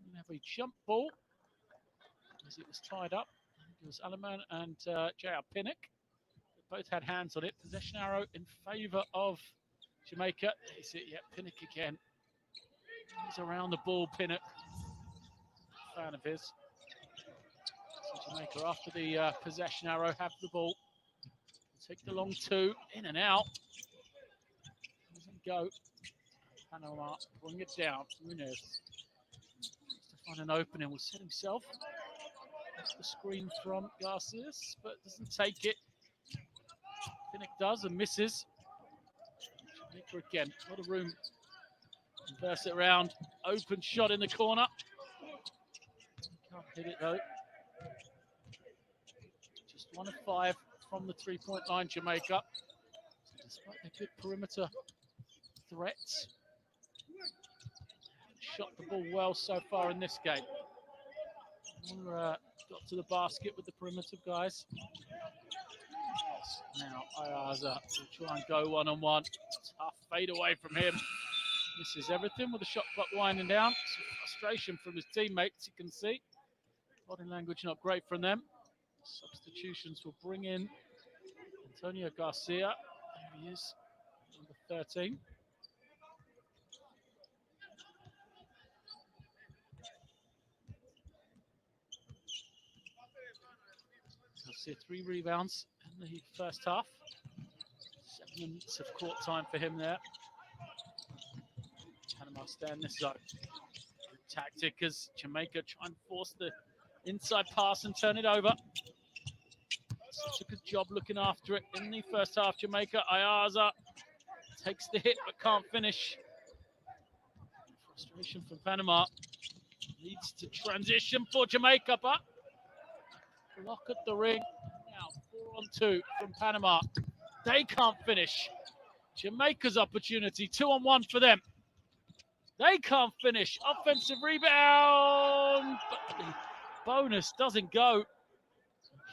We have a jump ball as it was tied up. It was Alaman and J.R. Pinnock. They both had hands on it. Possession arrow in favour of Jamaica. Is it yet? Pinnock again. He's around the ball, Pinnock. Fan of his. So Jamaica, after the possession arrow, have the ball. Take the long 2, in and out. Doesn't go. Panama bring it down. Munez to find an opening. Will set himself. That's the screen from Garcias, but doesn't take it. Pinnock does and misses. Jamaica again. A lot of room. Reverse it around. Open shot in the corner. Can't hit it though. Just 1 of 5 from the 3-point line, Jamaica. Despite the good perimeter threats, shot the ball well so far in this game. Got to the basket with the perimeter guys. Now Ayaza will try and go one-on-one. Tough fade away from him. Misses everything with the shot clock winding down. Some frustration from his teammates, you can see. Body language not great from them. Substitutions will bring in Antonio Garcia. There he is, number 13. Garcia 3 rebounds in the first half. 7 minutes of court time for him there. Panama stay in this zone. Good tactic as Jamaica try and force the inside pass and turn it over. Such a good job looking after it in the first half. Jamaica, Ayaza takes the hit but can't finish. Frustration from Panama. Leads to transition for Jamaica, but block at the ring. Now 4 on 2 from Panama. They can't finish. Jamaica's opportunity, 2 on 1 for them. They can't finish. Offensive rebound, but the bonus doesn't go.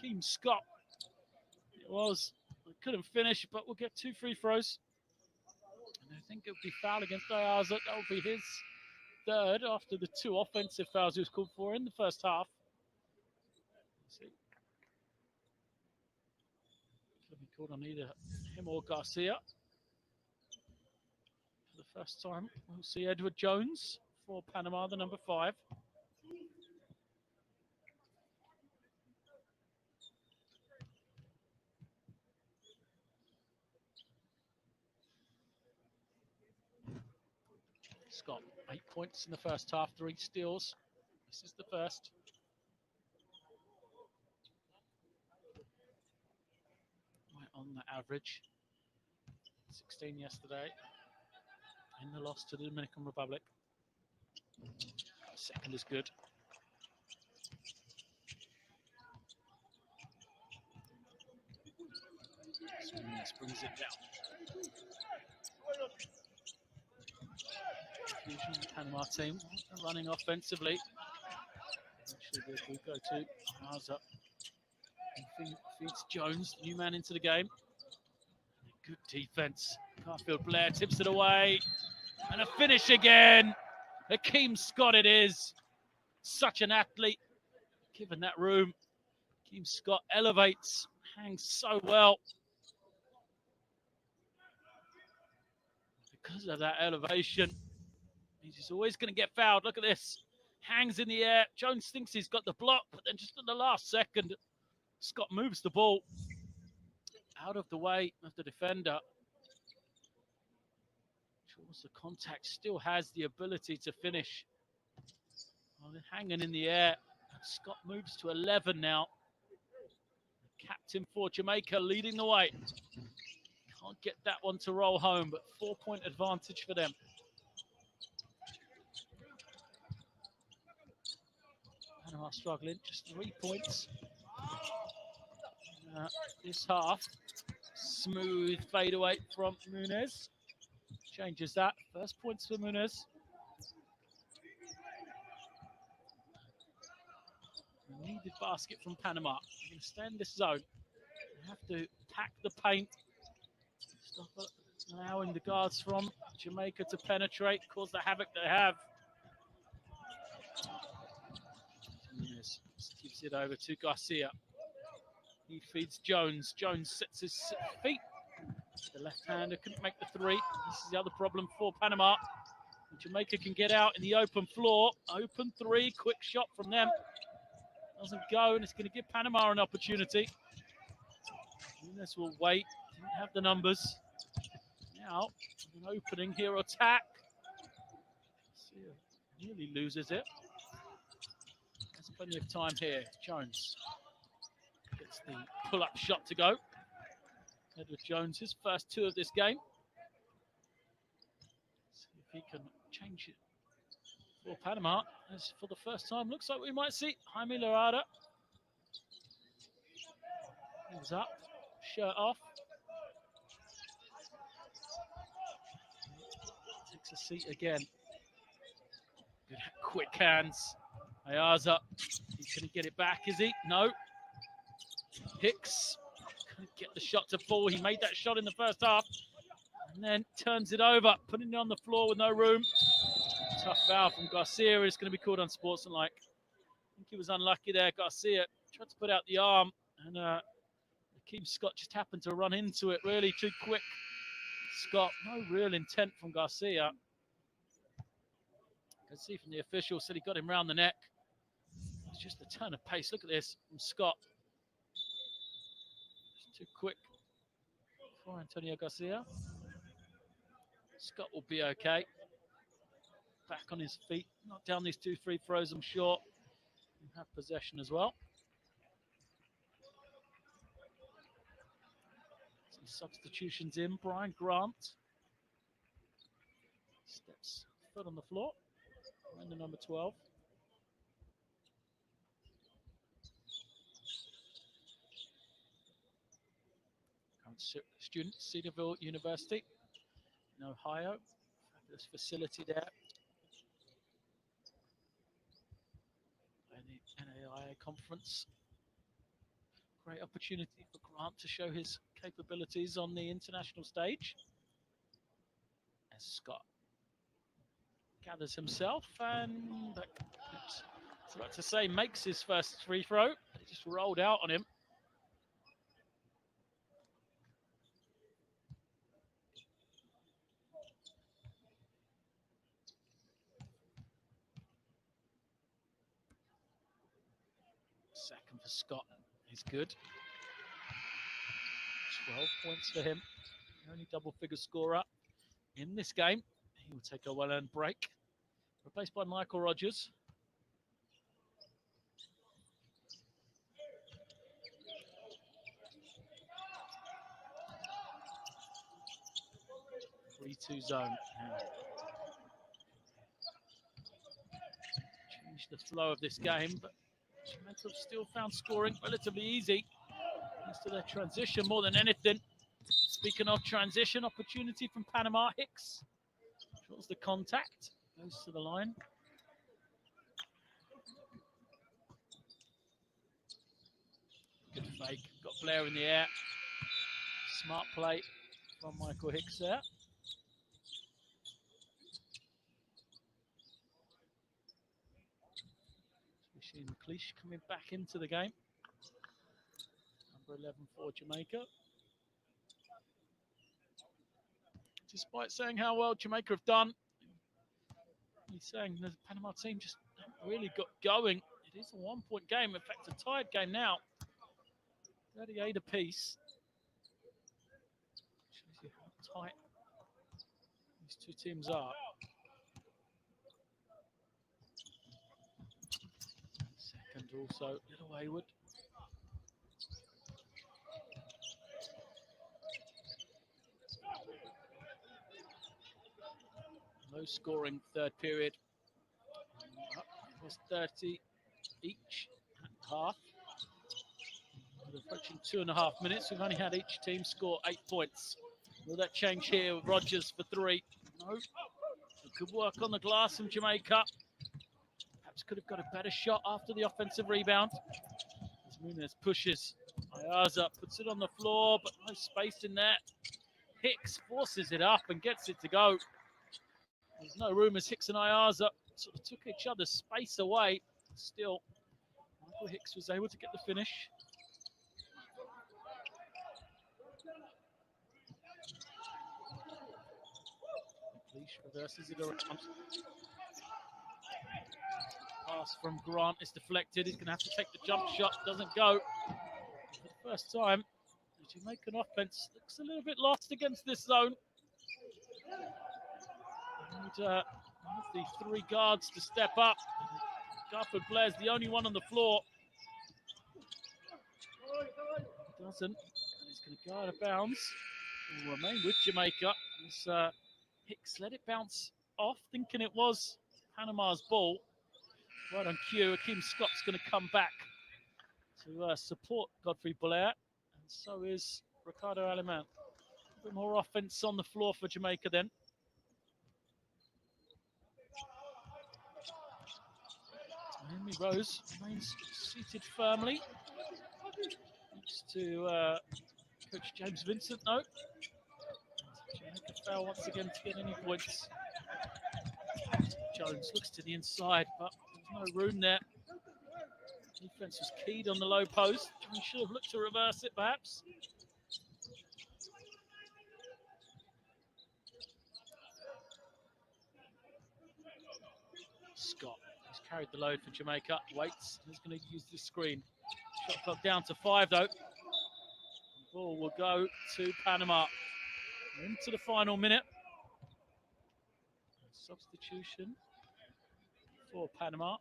Keem Scott. It was. They couldn't finish, but we'll get 2 free throws. And I think it'll be foul against Ayaza. That will be his third after the 2 offensive fouls he was called for in the first half. Let's see. Could be called on either him or Garcia. For the first time, we'll see Edward Jones for Panama, the number 5. Scott, 8 points in the first half, 3 steals. This is the first. Right on the average. 16 yesterday in the loss to the Dominican Republic. Second is good. This brings it down. Confusion, the Panama team running offensively. Actually, we go to Haza. Feeds Jones, the new man into the game. Good defense. Garfield Blair tips it away. And a finish again. Hakeem Scott it is. Such an athlete. Given that room, Hakeem Scott elevates, hangs so well. Because of that elevation, he's always going to get fouled. Look at this. Hangs in the air. Jones thinks he's got the block, but then just at the last second, Scott moves the ball out of the way of the defender. Draws the contact, still has the ability to finish. Well, hanging in the air. Scott moves to 11 now. Captain for Jamaica leading the way. Can't get that one to roll home, but 4-point advantage for them. Panama struggling, just 3 points. This half, smooth fadeaway from Munez. Changes that. First points for Munez. Needed basket from Panama. You're going to stay in this zone. You have to pack the paint. Stop allowing the guards from Jamaica to penetrate, cause the havoc they have. Munez gives it over to Garcia. He feeds Jones. Jones sets his feet. The left-hander couldn't make the 3. This is the other problem for Panama. Jamaica can get out in the open floor. Open 3, quick shot from them. Doesn't go, and it's going to give Panama an opportunity. Munez will wait. Didn't have the numbers. Now, an opening here, attack. Nearly loses it. There's plenty of time here. Jones gets the pull-up shot to go. Edward Jones, his first 2 of this game. See if he can change it for Panama. As for the first time, looks like we might see Jaime Larada. He's up, shirt off. Takes a seat again. Good, quick hands. Ayaza, he's going to get it back, is he? No. Hicks couldn't get the shot to fall. He made that shot in the first half and then turns it over, putting it on the floor with no room. Tough foul from Garcia. Is going to be called unsportsmanlike. I think he was unlucky there. Garcia tried to put out the arm, and Hakeem Scott just happened to run into it really too quick. Scott, no real intent from Garcia. You can see from the official, said he got him round the neck. It's just a turn of pace. Look at this from Scott. Just too quick for Antonio Garcia. Scott will be okay. Back on his feet, knock down these 2 free throws, I'm sure. And have possession as well. Some substitutions in. Brian Grant steps foot on the floor. And the number 12. Current student, Cedarville University in Ohio. Fabulous facility there. And the NAIA conference. Great opportunity for Grant to show his capabilities on the international stage. As Scott gathers himself and I was about to say makes his first free throw. It just rolled out on him. Second for Scott is good. 12 points for him. The only double-figure scorer in this game. He will take a well-earned break. Replaced by Michael Rogers. Three-two zone. Changed the flow of this game, but Jamaica have still found scoring relatively easy. Thanks to their transition more than anything. Speaking of transition, opportunity from Panama. Hicks draws the contact, goes to the line. Good fake, got Blair in the air. Smart play from Michael Hicks there. Shane McLeish coming back into the game. Number 11 for Jamaica. Despite saying how well Jamaica have done, he's saying the Panama team just haven't really got going. It is a one-point game, in fact, a tied game now. 38 apiece. Shows you how tight these two teams are. Second also, a little wayward. Low scoring third period. It was 30 each at half. We're approaching 2.5 minutes. We've only had each team score 8 points. Will that change here with Rogers for 3? No. Good work on the glass from Jamaica. Perhaps could have got a better shot after the offensive rebound. As Muniz pushes. Ayaza puts it on the floor, but no space in there. Hicks forces it up and gets it to go. There's no room as Hicks and Ayaza sort of took each other's space away. Still, Michael Hicks was able to get the finish. McLeish reverses it around. Pass from Grant is deflected. He's going to have to take the jump shot. Doesn't go. For the first time, the Jamaican offense looks a little bit lost against this zone. And one of the 3 guards to step up. Garford Blair's the only one on the floor. Doesn't. And he's going to go out of bounds. Will remain with Jamaica. As Hicks let it bounce off, thinking it was Panama's ball. Right on cue, Akeem Scott's going to come back to support Godfrey Blair. And so is Ricardo Alemán. A bit more offense on the floor for Jamaica then. Henry Rose remains seated firmly. Thanks to Coach James Vincent, though. Jamaica fail once again to get any points. Jones looks to the inside, but there's no room there. Defense was keyed on the low post. He should have looked to reverse it, perhaps. Scott has carried the load for Jamaica. Waits. He's going to use this screen. Shot clock down to 5, though. The ball will go to Panama. Into the final minute. Substitution for Panama.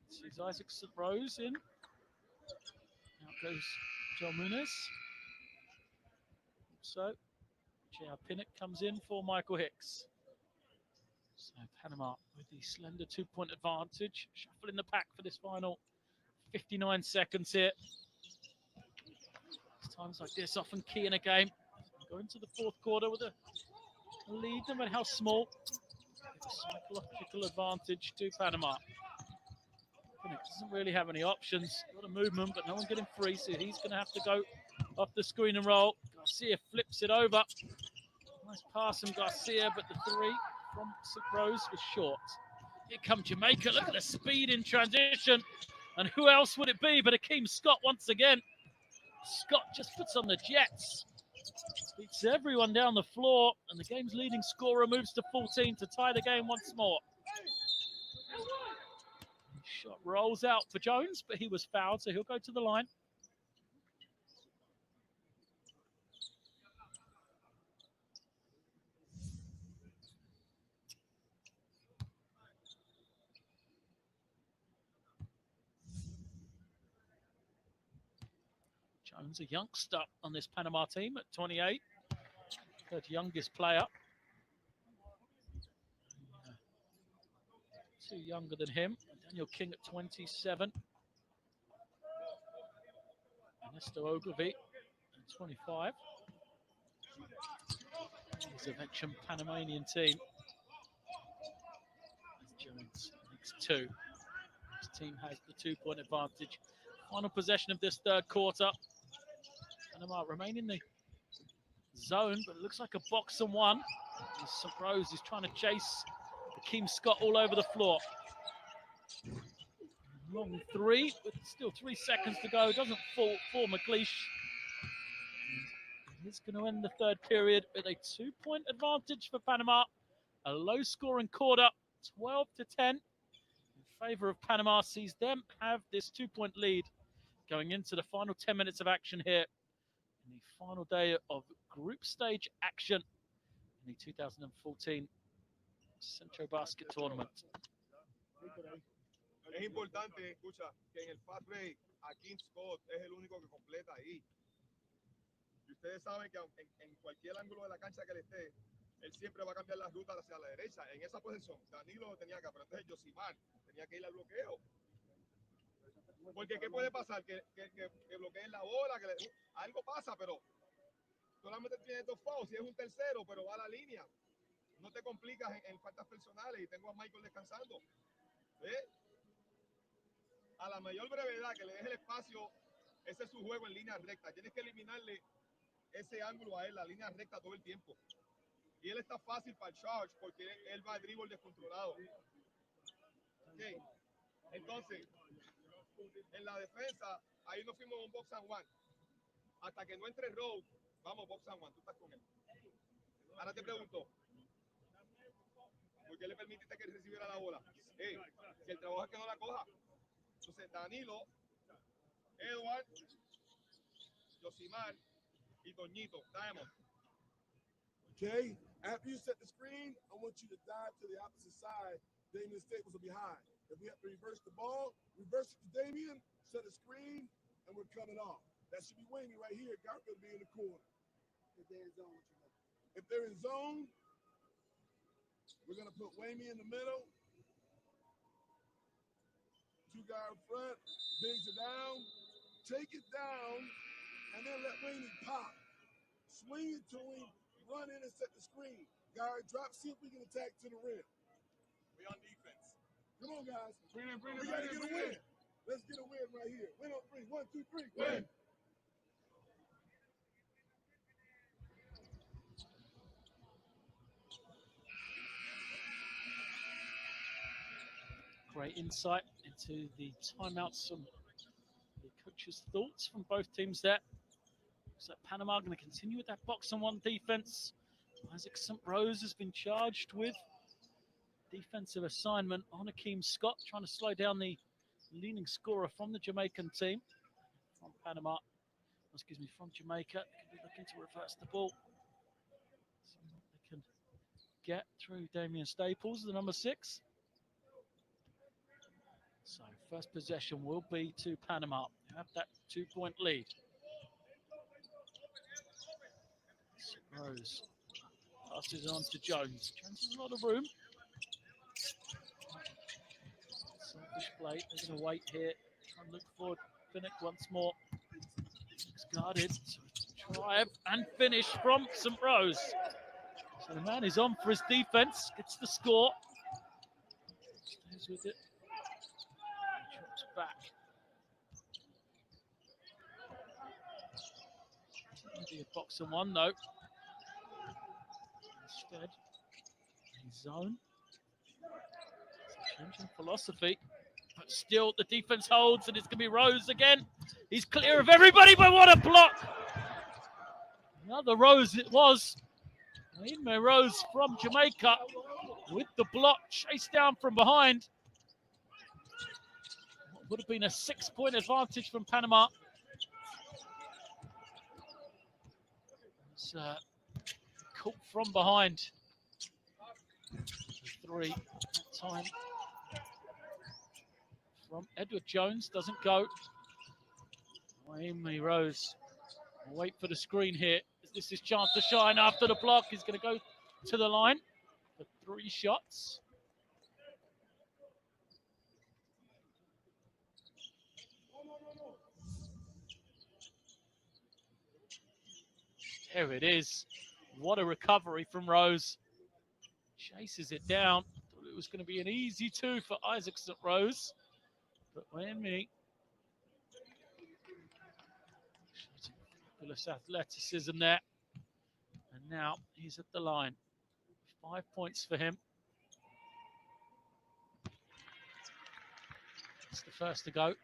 Sees Isaac St. Rose in. Out goes John Muniz. So, J.R. Pinnock comes in for Michael Hicks. So, Panama with the slender 2-point advantage. Shuffling the pack for this final 59 seconds here. Times like this often key in a game. Go into the fourth quarter with a lead, no matter how small. A psychological advantage to Panama. Pinnock doesn't really have any options. A lot of movement, but no one getting free, so he's going to have to go off the screen and roll. Garcia flips it over. Nice pass from Garcia, but the 3 from St. Rose was short. Here come Jamaica. Look at the speed in transition. And who else would it be but Akeem Scott once again? Scott just puts on the Jets. Beats everyone down the floor. And the game's leading scorer moves to 14 to tie the game once more. Shot rolls out for Jones, but he was fouled, so he'll go to the line. Jones, a youngster on this Panama team at 28, third youngest player. Two younger than him. Daniel King at 27. Ernesto Ogilvy at 25. He's a veteran Panamanian team. Jones makes two. His team has the 2-point advantage. Final possession of this third quarter. Panama remain in the zone, but it looks like a box and one. St. Rose is trying to chase Akeem Scott all over the floor. Long three, but still 3 seconds to go. Doesn't fall for McLeish. He's going to end the third period with a 2-point advantage for Panama. A low-scoring quarter, 12-10 in favor of Panama. Sees them have this 2-point lead going into the final 10 minutes of action here in the final day of group stage action in the 2014 CentroBasket Tournament. Es importante, escucha, que en el fast break, Akeem Scott es el único que completa ahí. Y ustedes saben que en cualquier ángulo de la cancha que él esté, él siempre va a cambiar las rutas hacia la derecha. En esa posición, Danilo lo tenía que aprender, Josimar tenía que ir al bloqueo. Porque ¿qué puede pasar? Que bloqueen la bola, algo pasa, pero solamente tiene 2 fouls, si es un tercero, pero va a la línea. No te complicas en faltas personales y tengo a Michael descansando. ¿Ves? A la mayor brevedad que le deje el espacio, ese es su juego en línea recta. Tienes que eliminarle ese ángulo a él, la línea recta todo el tiempo. Y él está fácil para el charge porque él va a dribble descontrolado. Okay. Entonces, en la defensa, ahí nos fuimos a un box and one. Hasta que no entre Rowe, vamos box and one, tú estás con él. Ahora te pregunto, ¿por qué le permitiste que recibiera la bola? Si el trabajo es que no la coja. Entonces, Danilo, Edward, Josimar y Toñito, Diamond. Okay, after you set the screen, I want you to dive to the opposite side. Damian Staples will be high. If we have to reverse the ball, reverse it to Damian, set a screen, and we're coming off. That should be Wayne right here. Garfield will be in the corner. If they're in zone, what you know? If they're in zone, we're going to put Wayne in the middle. 2 guard front, bigs it down, take it down, and then let Wayne pop. Swing it to him, run in and set the screen. Guard drop, see if we can attack to the rim. We on defense. Come on, guys. Bring it, We got to get a win. Let's get a win right here. Win on 3. 1, 2, 3. Win. Great insight into the timeouts and the coach's thoughts from both teams there. So Panama going to continue with that box and one defense. Isaac St. Rose has been charged with defensive assignment on Akeem Scott, trying to slow down the leading scorer from the Jamaican team. From Panama, from Jamaica. They could be looking to reverse the ball. See what they can get through Damian Staples, the number 6. So first possession will be to Panama. They have that 2-point lead. Rose passes it on to Jones. Jones has a lot of room. Selfish play. They're going to wait here. Try and look forward. Finnick once more. It's guarded. Drive and finish from St. Rose. So the man is on for his defense. Gets the score. Stays with it. Drops back. Maybe a box and one though. Instead, Zone. Changing philosophy. But still, the defense holds, and it's going to be Rose again. He's clear of everybody, but what a block! Another Rose it was. Ime Rose from Jamaica with the block, chased down from behind. What would have been a 6-point advantage from Panama. It's caught from behind. 3 time from Edward Jones, doesn't go. Ime Rose, wait for the screen here. This is his chance to shine after the block. He's going to go to the line for 3 shots. There it is. What a recovery from Rose. Chases it down. Thought it was going to be an easy 2 for Isaacson Rose. But Ime, fabulous athleticism there. And now he's at the line. 5 points for him. It's the first to go.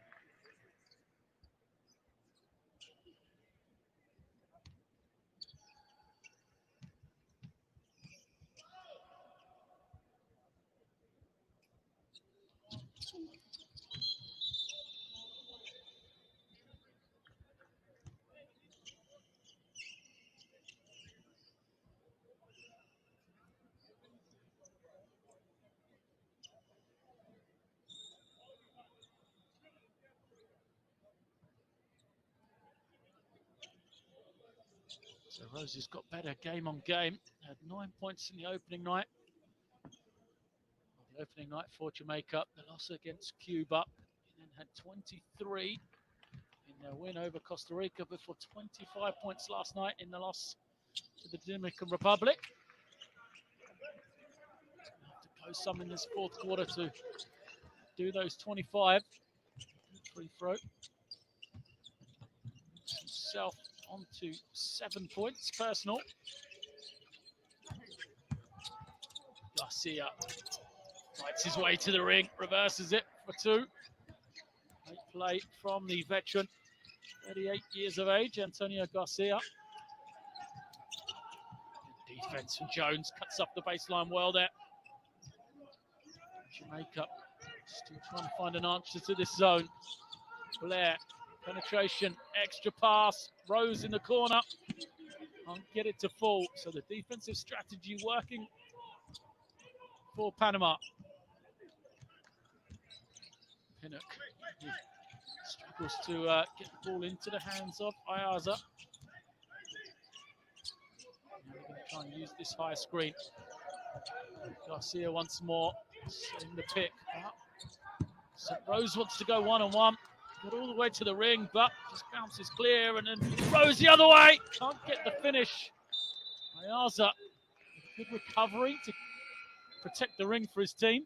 So Rose has got better game on game. Had 9 points in the opening night. The opening night for Jamaica. The loss against Cuba. And then had 23 in their win over Costa Rica before 25 points last night in the loss to the Dominican Republic. Have to go some in this 4th quarter to do those 25. Free throw. Himself onto 7 points personal. Garcia fights his way to the ring, reverses it for 2. Great play from the veteran, 38 years of age, Antonio Garcia. Good defense from Jones, cuts up the baseline well there. Jamaica still trying to find an answer to this zone. Blair, penetration, extra pass, Rose in the corner. Can't get it to fall, so the defensive strategy working for Panama. Pinnock struggles to get the ball into the hands of Ayaza. Now we're going to try and use this high screen. Garcia once more, in the pick. So Rose wants to go one-on-one. Got all the way to the ring, but just bounces clear, and then Rose the other way. Can't get the finish. Ayaza, good recovery to protect the ring for his team.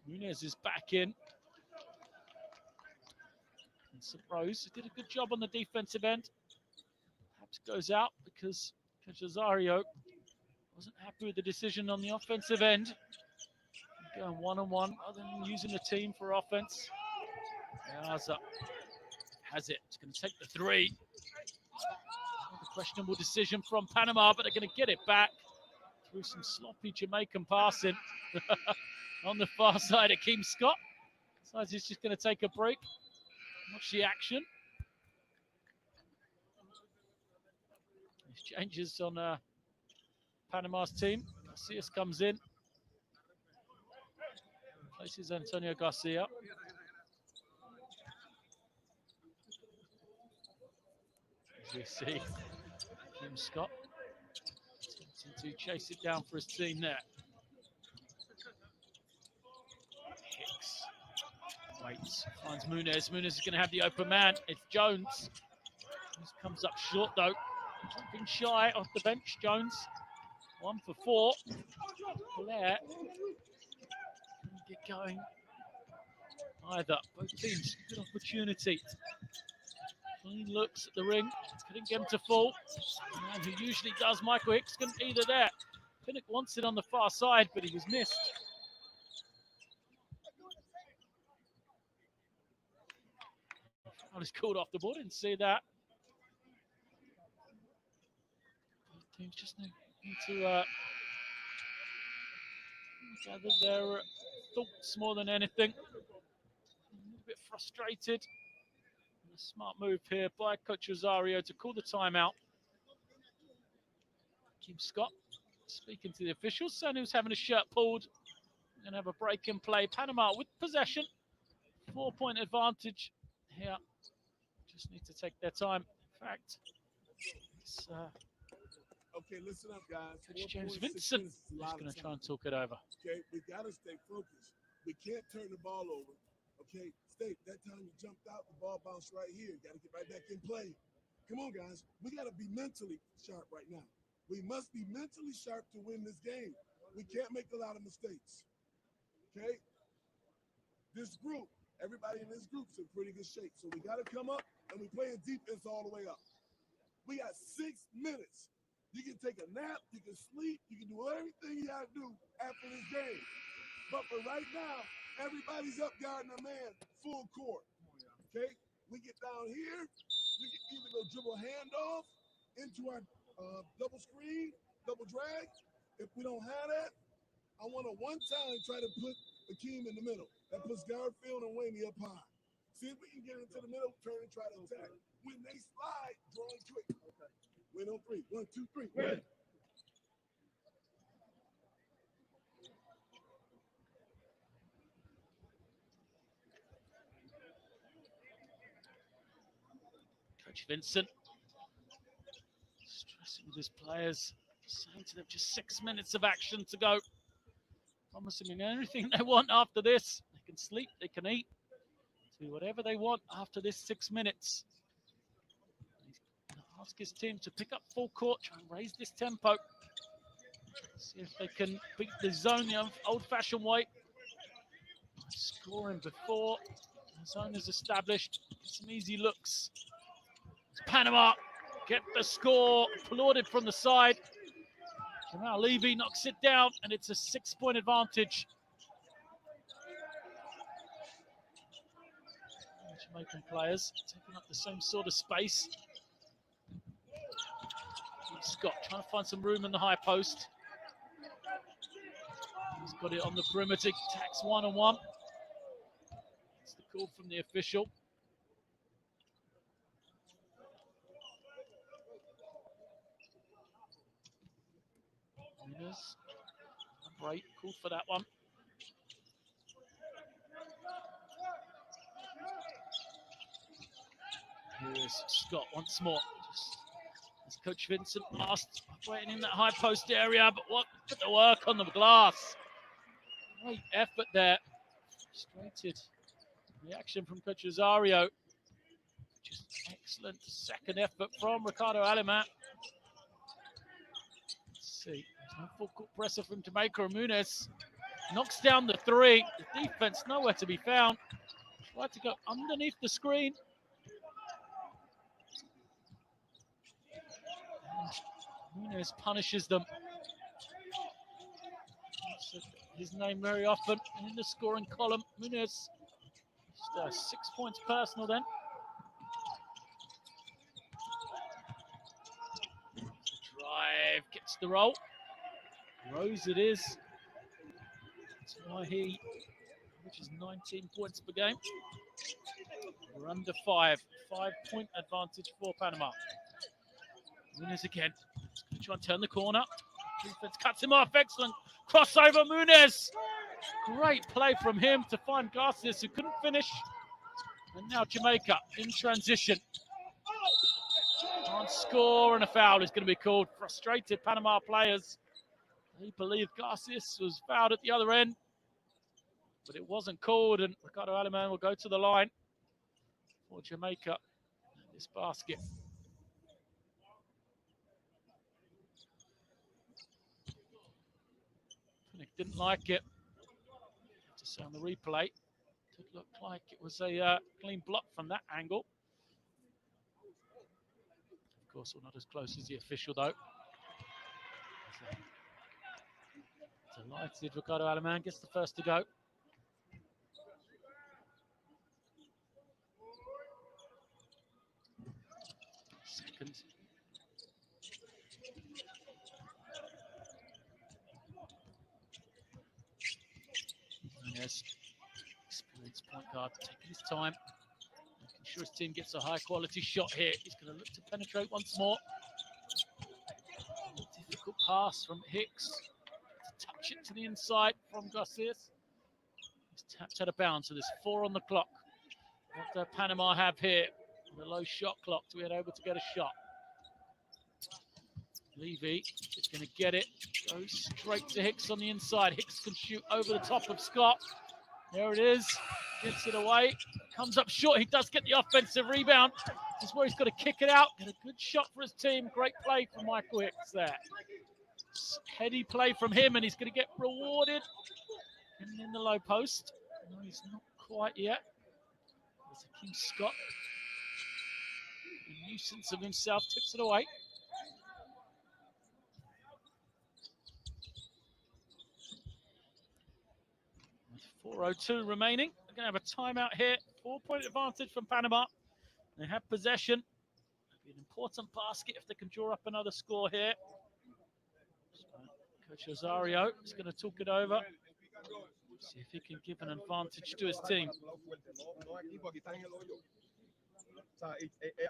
Nunez is back in. And St. Rose did a good job on the defensive end. Perhaps goes out because Cajazario wasn't happy with the decision on the offensive end. Going one-on-one rather than using the team for offense. Ayaza has it. It's going to take the 3. A questionable decision from Panama, but they're going to get it back through some sloppy Jamaican passing. On the far side, Akeem Scott decides he's just going to take a break. Watch the action. These changes on Panama's team. Garcias comes in. Places Antonio Garcia. As you see, Akeem Scott attempting to chase it down for his team there. Hicks waits, finds Munez. Munez is going to have the open man. It's Jones. This comes up short though. Jumping shy off the bench, Jones. 1 for 4. Blair couldn't get going either. Both teams, good opportunity Clean looks at the ring. Couldn't get him to fall. And who usually does, Michael Hicks, couldn't either there. Pinnock wants it on the far side, but he was missed. Foul is called off the board. Didn't see that. Teams just need to gather their thoughts more than anything. A little bit frustrated. A smart move here by Coach Rosario to call the timeout. Kim Scott speaking to the officials, saying he was having his shirt pulled. Going to have a break in play. Panama with possession. 4-point advantage here. Just need to take their time. In fact, it's Okay, listen up, guys. James 1.6 Vincent minutes is a lot going of to try time. and talk it over. Okay, we got to stay focused. We can't turn the ball over. Okay, State, that time you jumped out, the ball bounced right here. You got to get right back in play. Come on, guys. We got to be mentally sharp right now. We must be mentally sharp to win this game. We can't make a lot of mistakes. Okay? This group, everybody in this group's in pretty good shape. So we got to come up, and we playing defense all the way up. We got 6 minutes. You can take a nap, you can sleep, you can do everything you got to do after this game. But for right now, everybody's up guarding a man full court. Okay? We get down here, you can either go dribble handoff into our double screen, double drag. If we don't have that, I want to one time try to put Akeem in the middle. That puts Garfield and Wayne up high. See if we can get into the middle, turn and try to attack. When they slide, draw it quick. Win on 3. 1, 2, 3. Win. Coach Vincent stressing with his players, saying to them just 6 minutes of action to go. Promising them anything they want after this. They can sleep, they can eat, do whatever they want after this 6 minutes. He's going to ask his team to pick up full court, try and raise this tempo. See if they can beat the zone the old-fashioned way. Scoring before the zone is established. Some easy looks. Panama get the score, applauded from the side. Jamal Levy knocks it down, and it's a 6-point advantage. Jamaican players taking up the same sort of space. Scott trying to find some room in the high post. He's got it on the perimeter, attacks one-on-one. That's the call from the official. Break, called for that one. Here's Scott once more. Just as Coach Vincent asked, waiting in that high post area, but what put the work on the glass. Great effort there. Frustrated reaction from Coach Rosario. Just excellent second effort from Ricardo Alimat. Let's see. There's no full court presser from Jamaica. Muniz knocks down the 3. The defense nowhere to be found. Tried to go underneath the screen. Muniz punishes them. His name very often in the scoring column. Muniz, just 6 points personal then. Drive, gets the roll. Rose it is. That's why he averages 19 points per game. We're under 5. 5-point advantage for Panama. Muniz again. He's trying to turn the corner. Defense cuts him off. Excellent crossover. Muniz. Great play from him to find Garcias, who couldn't finish. And now Jamaica in transition. Can't score, and a foul is going to be called. Frustrated Panama players. They believe Garcias was fouled at the other end, but it wasn't called, and Ricardo Aliman will go to the line for Jamaica in this basket. Didn't like it. To say on the replay, it looked like it was a clean block from that angle. course, we're not as close as the official, though. Delighted Ricardo Alaman gets the first to go. Second. Yes, experienced point guard taking his time, making sure his team gets a high quality shot here. He's going to look to penetrate once more. Difficult pass from Hicks to touch it to the inside from Garcias. He's tapped out of bounds, so there's 4 on the clock. What Panama have here? The low shot clock to be able to get a shot. Levy is going to get it. Goes straight to Hicks on the inside. Hicks can shoot over the top of Scott. There it is. Gets it away. Comes up short. He does get the offensive rebound. This is where he's got to kick it out. Get a good shot for his team. Great play from Michael Hicks there. Heady play from him, and he's going to get rewarded. And in the low post. No, he's not quite yet. There's Hakeem Scott. A nuisance of himself. Tips it away. 4:02 remaining. We're going to have a timeout here. 4-point advantage from Panama. They have possession. It'll be an important basket if they can draw up another score here. Coach Rosario is going to talk it over. See if he can give an advantage to his team.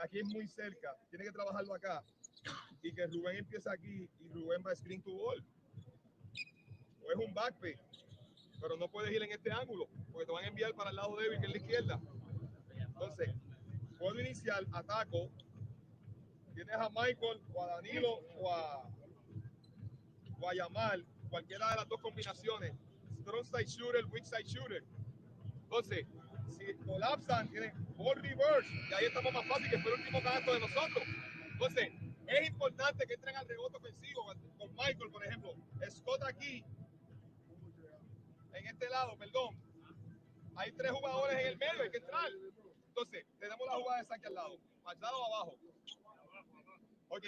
Aquí es muy cerca. Tiene que trabajarlo acá. Y que Rubén empieza aquí y Rubén va a screen to ball. O es un backpick. Pero no puedes ir en este ángulo, porque te van a enviar para el lado débil, que es la izquierda. Entonces, puedo iniciar, ataco, tienes a Michael, o a Danilo, o a Yamal, cualquiera de las dos combinaciones, strong side shooter, weak side shooter. Entonces, si colapsan, tienes ball reverse, y ahí estamos más fácil, que fue el último canasto de nosotros. Entonces, es importante que entren al rebote ofensivo, con Michael, por ejemplo, Scott aquí, en este lado, perdón, hay 3 jugadores en el medio, hay que entrar. Entonces, tenemos la jugada de saque al lado o abajo. Ok.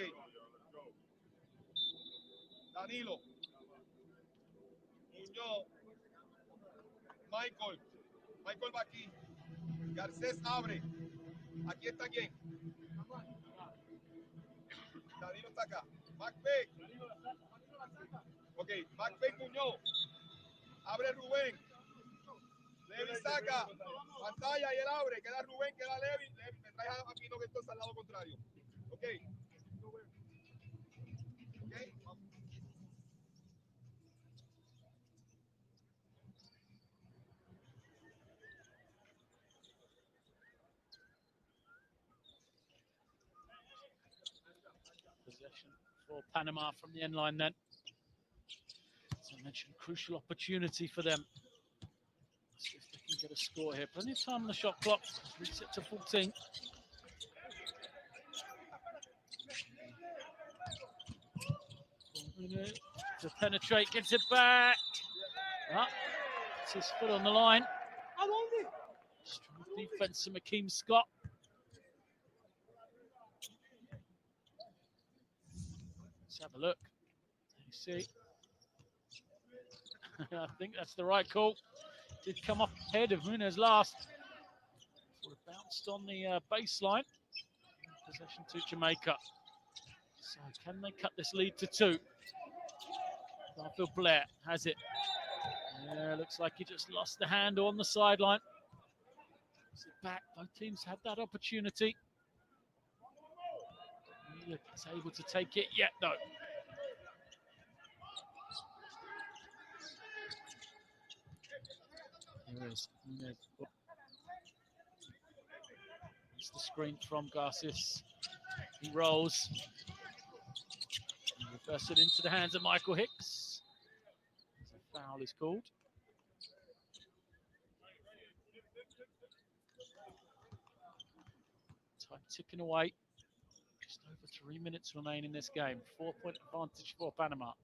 Danilo. Muñoz. Michael. Michael va aquí. Garcés abre. Aquí está quién. Danilo está acá. McVeigh. Ok, McVeigh Muñoz. Abre Rubén. Levi saca pantalla y él abre, queda Rubén, queda Levi, me trae a Pino que entonces al lado contrario. Ok. Ok. Possession for Panama from the end line then. As I mentioned, crucial opportunity for them. See if they can get a score here. Plenty of time on the shot clock. Reset to 14. To penetrate, gets it back. It's his foot on the line. Strong defense from Hakeem Scott. Let's have a look. You see. I think that's the right call. Did come up ahead of Munez last. Sort of bounced on the baseline. Possession to Jamaica. So can they cut this lead to 2? Garfield Blair has it. Yeah, looks like he just lost the handle on the sideline. Is it back? Both teams had that opportunity. Neither is able to take it yet, though. Here is. It's the screen from Garcias. He rolls. Reverse it into the hands of Michael Hicks. A foul is called. Time ticking away. Just over 3 minutes remain in this game. 4-point advantage for Panama.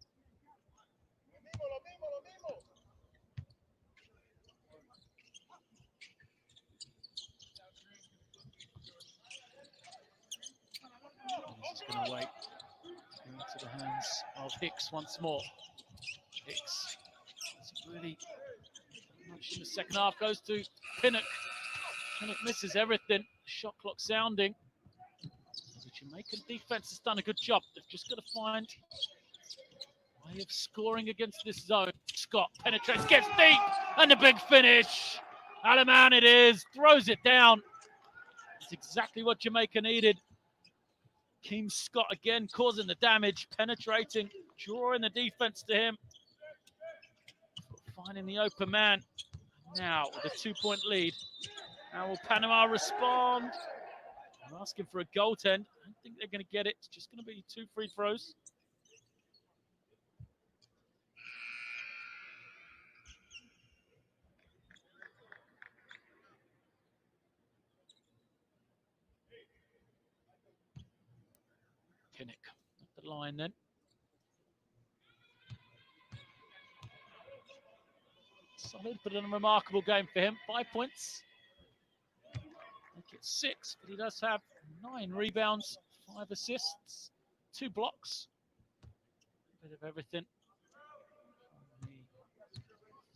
He's going Hicks once more. Hicks really much in the second half, goes to Pinnock. Pinnock misses everything. Shot clock sounding. The Jamaican defense has done a good job. They've just got to find a way of scoring against this zone. Scott penetrates, gets deep, and the big finish. Alaman it is, throws it down. It's exactly what Jamaica needed. Keem Scott again causing the damage, penetrating, drawing the defense to him. Finding the open man. Now with a 2-point lead. How will Panama respond? I'm asking for a goaltend. I don't think they're going to get it. It's just going to be 2 free throws. Kinnick at the line then. Solid, but a remarkable game for him. 5 points. I think it's 6, but he does have 9 rebounds, 5 assists, 2 blocks. A bit of everything.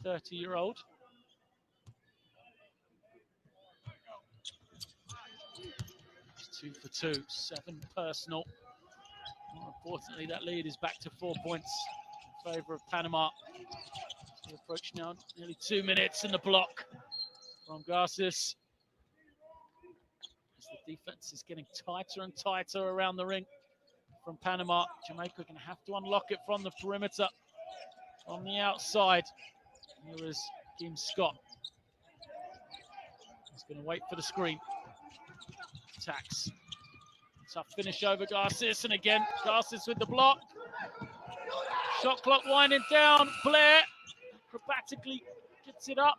The 30-year-old. It's 2 for 2, 7 personal. More importantly, that lead is back to 4 points in favor of Panama. We approach now nearly 2 minutes in the block from Garces. As the defense is getting tighter and tighter around the ring from Panama. Jamaica are going to have to unlock it from the perimeter on the outside. Here is Keem Scott. He's going to wait for the screen. Attacks. Tough finish over Garces, and again, Garces with the block. Shot clock winding down. Blair acrobatically gets it up.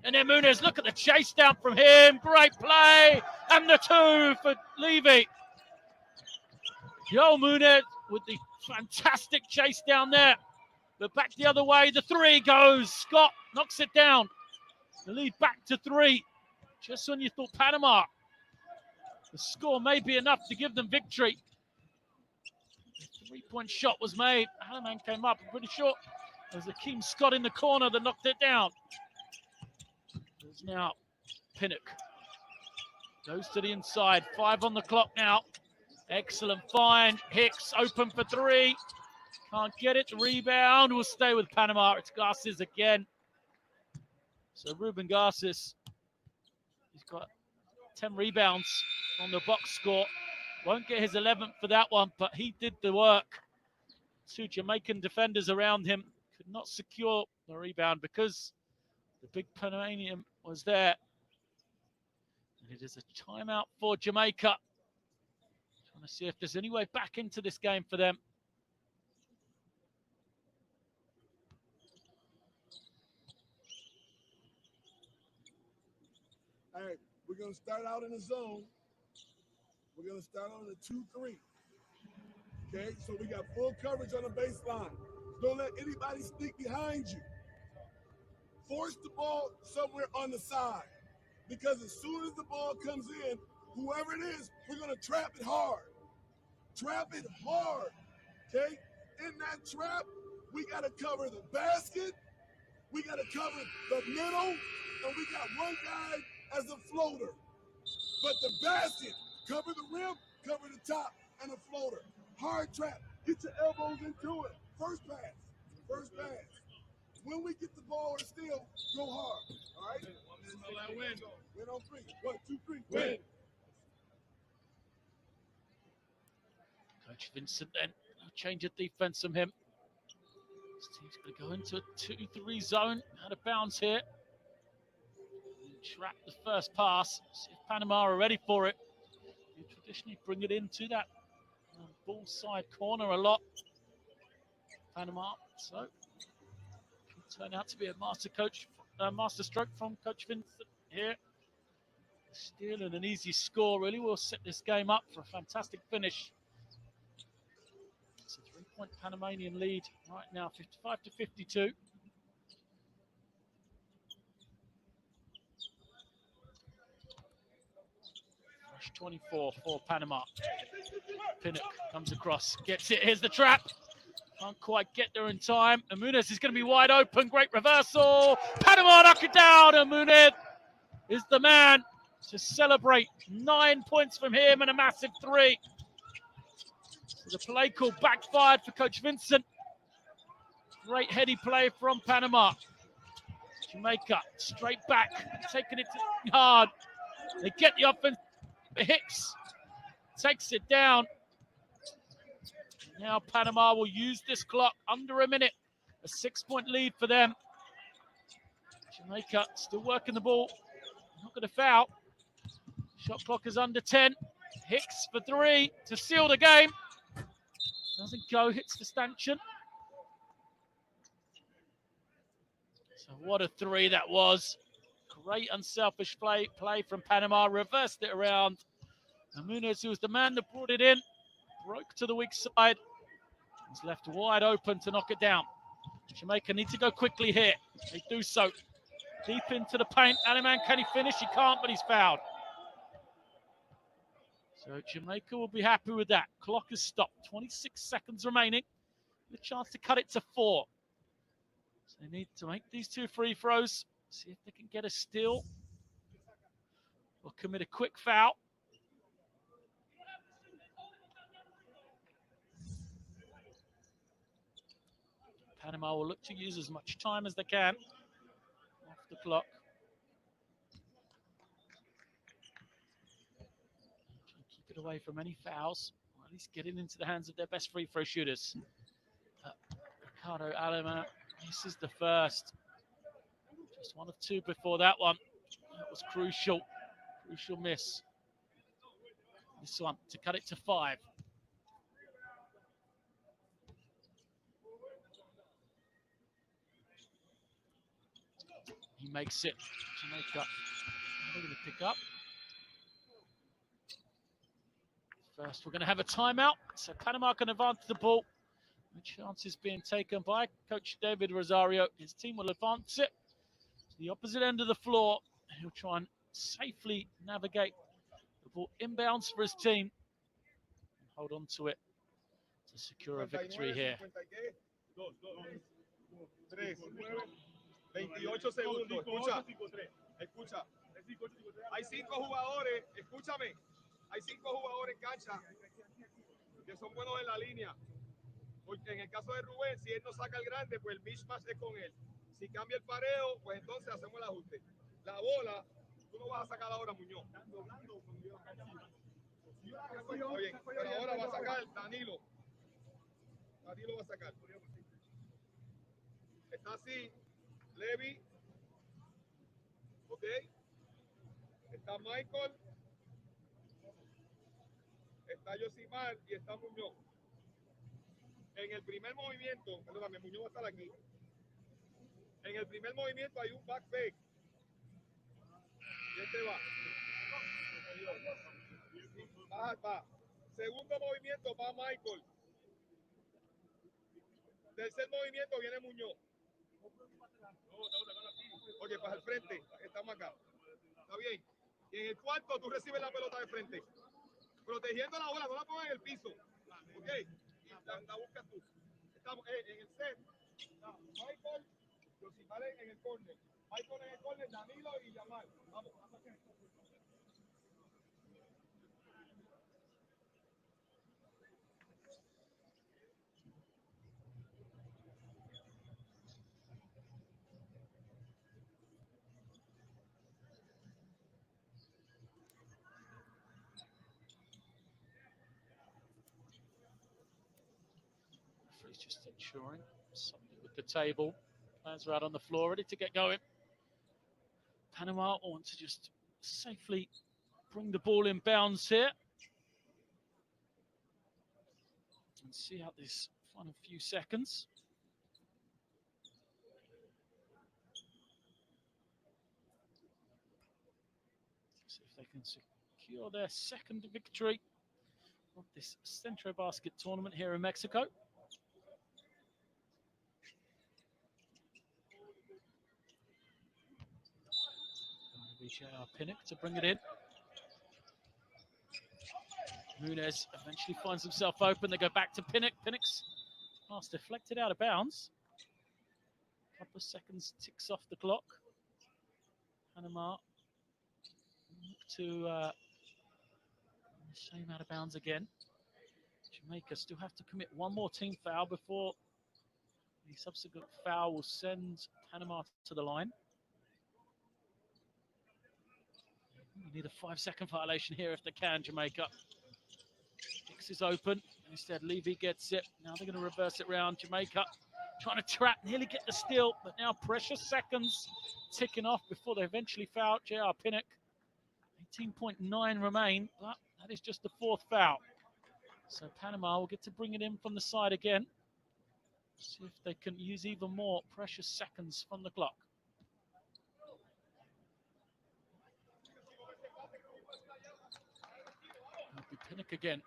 And then Muniz, look at the chase down from him. Great play. And the 2 for Levy. Joe Muniz with the fantastic chase down there. But back the other way, the 3 goes. Scott knocks it down. The lead back to 3. Just when you thought Panama, the score may be enough to give them victory. The 3-point shot was made. Alaman came up, I'm pretty sure. There's a Keem Scott in the corner that knocked it down. There's now Pinnock. Goes to the inside. 5 on the clock now. Excellent find. Hicks open for 3. Can't get it. The rebound will stay with Panama. It's Garces again. So Ruben Garces, he's got 10 rebounds on the box score. Won't get his 11th for that one, but he did the work. 2 Jamaican defenders around him could not secure the rebound because the big Panamanian was there. And it is a timeout for Jamaica. Trying to see if there's any way back into this game for them. All right, we're going to start out in the zone. We're going to start on the 2-3. Okay, so we got full coverage on the baseline. Don't let anybody sneak behind you. Force the ball somewhere on the side. Because as soon as the ball comes in, whoever it is, we're going to trap it hard. Trap it hard, okay? In that trap, we got to cover the basket, we got to cover the middle, and we got one guy as a floater. But the basket, cover the rim, cover the top, and a floater. Hard trap. Get your elbows into it. First pass. First pass. When we get the ball or steal, go hard. All right? Win. Win on 3. 1, 2, 3. Win. Coach Vincent then, a change of defense from him. This team's going to go into a 2-3 zone. Out of bounds here. Trap the first pass. See if Panama are ready for it. You traditionally bring it into that ball side corner a lot. Panama. So, could turn out to be a master stroke from Coach Vincent here. Steal and an easy score really will set this game up for a fantastic finish. It's a 3-point Panamanian lead right now, 55-52. Rush 24 for Panama. Pinnock comes across, gets it. Here's the trap. Can't quite get there in time. And Muniz is going to be wide open. Great reversal. Panama knock it down. And Muniz is the man to celebrate. 9 points from him and a massive 3. So the play call backfired for Coach Vincent. Great heady play from Panama. Jamaica straight back, taking it hard. They get the offense. Hicks takes it down. Now Panama will use this clock under a minute. A 6-point lead for them. Jamaica still working the ball. Not going to foul. Shot clock is under 10. Hicks for 3 to seal the game. Doesn't go, hits the stanchion. So what a 3 that was. Great unselfish play from Panama. Reversed it around. And Muniz, who was the man that brought it in, broke to the weak side. He's left wide open to knock it down. Jamaica need to go quickly here. They do so. Deep into the paint. Aliman, can he finish? He can't, but he's fouled. So Jamaica will be happy with that. Clock is stopped. 26 seconds remaining. A chance to cut it to 4. So they need to make these 2 free throws. See if they can get a steal or commit a quick foul. Panama will look to use as much time as they can off the clock. Keep it away from any fouls, or at least get it into the hands of their best free throw shooters. Ricardo Alema misses the first. Just 1 of 2 before that one. That was crucial. Crucial miss. This one to cut it to 5. He makes it. Jamaica. They're going to pick up. First, we're going to have a timeout. So Panama can advance the ball. The chance is being taken by Coach David Rosario. His team will advance it to the opposite end of the floor. He'll try and safely navigate the ball inbounds for his team and hold on to it to secure a victory here. 28 segundos, escucha. Hay 5 jugadores, escúchame. Hay 5 jugadores en cancha que son buenos en la línea. Porque en el caso de Rubén, si él no saca el grande, pues el mismatch es con él. Si cambia el pareo, pues entonces hacemos el ajuste. La bola, tú no vas a sacar ahora, Muñoz. Oye, pero ahora va a sacar Danilo. Danilo va a sacar. Está así. Levi, ok, está Michael, está Yosimar y está Muñoz. En el primer movimiento, perdóname, Muñoz va a estar aquí. En el primer movimiento hay un back fake. Y este va. Va. Segundo movimiento va Michael. Tercer movimiento viene Muñoz. Oye, para el frente, estamos acá. Está bien. Y en el cuarto tú recibes la pelota de frente. Protegiendo la bola, no la pongas en el piso. Ok. Y la buscas tú. Estamos en el set. Michael, Yosimar en el córner. Michael en el córner, Danilo y Yamal. Vamos. He's just ensuring something with the table. Players are out on the floor, ready to get going. Panama want to just safely bring the ball in bounds here. And see out this final few seconds. See if they can secure their second victory of this CentroBasket tournament here in Mexico. Pinnock to bring it in. Muniz eventually finds himself open. They go back to Pinnock. Pinnock's Pass deflected out of bounds. A couple of seconds ticks off the clock. Panama look to shame out of bounds again. Jamaica still have to commit one more team foul before the subsequent foul will send Panama to the line. You need a 5-second violation here if they can, Jamaica. Hicks is open. Instead, Levy gets it. Now they're going to reverse it round. Jamaica trying to trap, nearly get the steal, but now precious seconds ticking off before they eventually foul J.R. Pinnock. 18.9 remain, but that is just the 4th foul. So Panama will get to bring it in from the side again. See if they can use even more precious seconds from the clock. It'll be Pinnock again.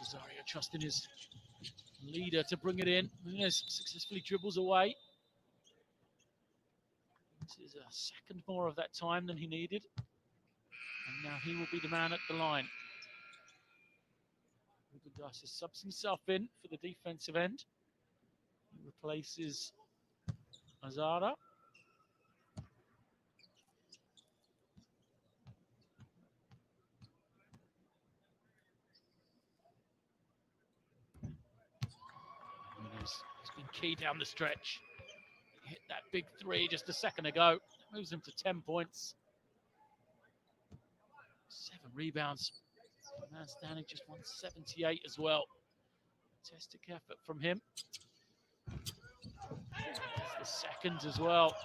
Cesario trusting his leader to bring it in. Nunes successfully dribbles away. This is a second more of that time than he needed. And now he will be the man at the line. Ruben Dice subs himself in for the defensive end. He replaces Azara. He's been key down the stretch. He hit that big 3 just a second ago. That moves him to 10 points. 7 rebounds. Man standing just 178 as well. Fantastic effort from him. That's the second as well.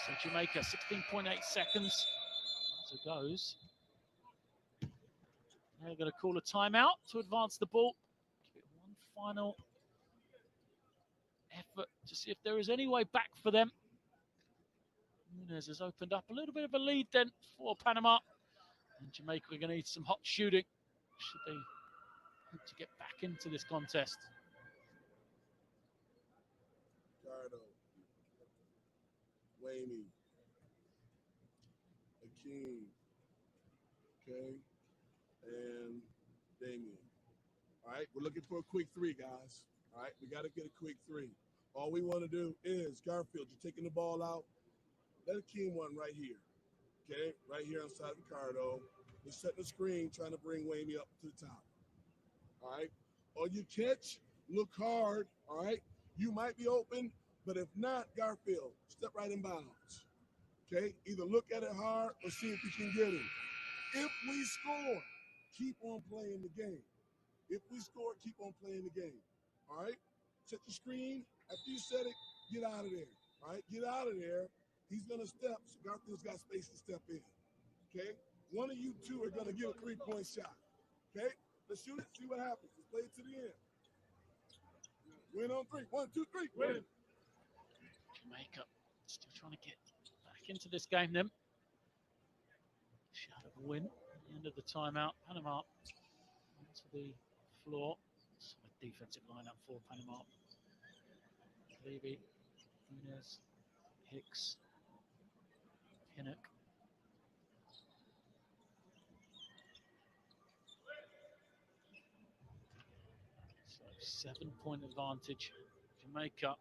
So Jamaica, 16.8 seconds. As it goes. Now they're going to call a timeout to advance the ball. Give it one final effort to see if there is any way back for them. Nunes has opened up a little bit of a lead then for Panama. And Jamaica are going to need some hot shooting should they hope to get back into this contest. Ricardo, Wayne, Akeem, okay, and Damien. All right, we're looking for a quick 3, guys. All right, we got to get a quick 3. All we want to do is, Garfield, you're taking the ball out. Let Akeem one right here. Okay, right here outside Ricardo. We're setting the screen, trying to bring Wayne up to the top. All right. Or you catch, look hard. All right. You might be open, but if not, Garfield, step right in bounds. Okay. Either look at it hard or see if you can get him. If we score, keep on playing the game. If we score, keep on playing the game. All right. Set the screen. After you set it, get out of there. All right. Get out of there. He's going to step, so Garfield's got space to step in. Okay? One of you two are going to give a 3-point shot. Okay? Let's shoot it, see what happens. Let's play it to the end. Win on 3. 1, 2, 3. Win. Jamaica still trying to get back into this game then. Shot of a win at the end of the timeout. Panama onto the floor. So a defensive lineup for Panama. Levy, Nunes, Hicks, Pinnock. So 7-point advantage. Jamaica,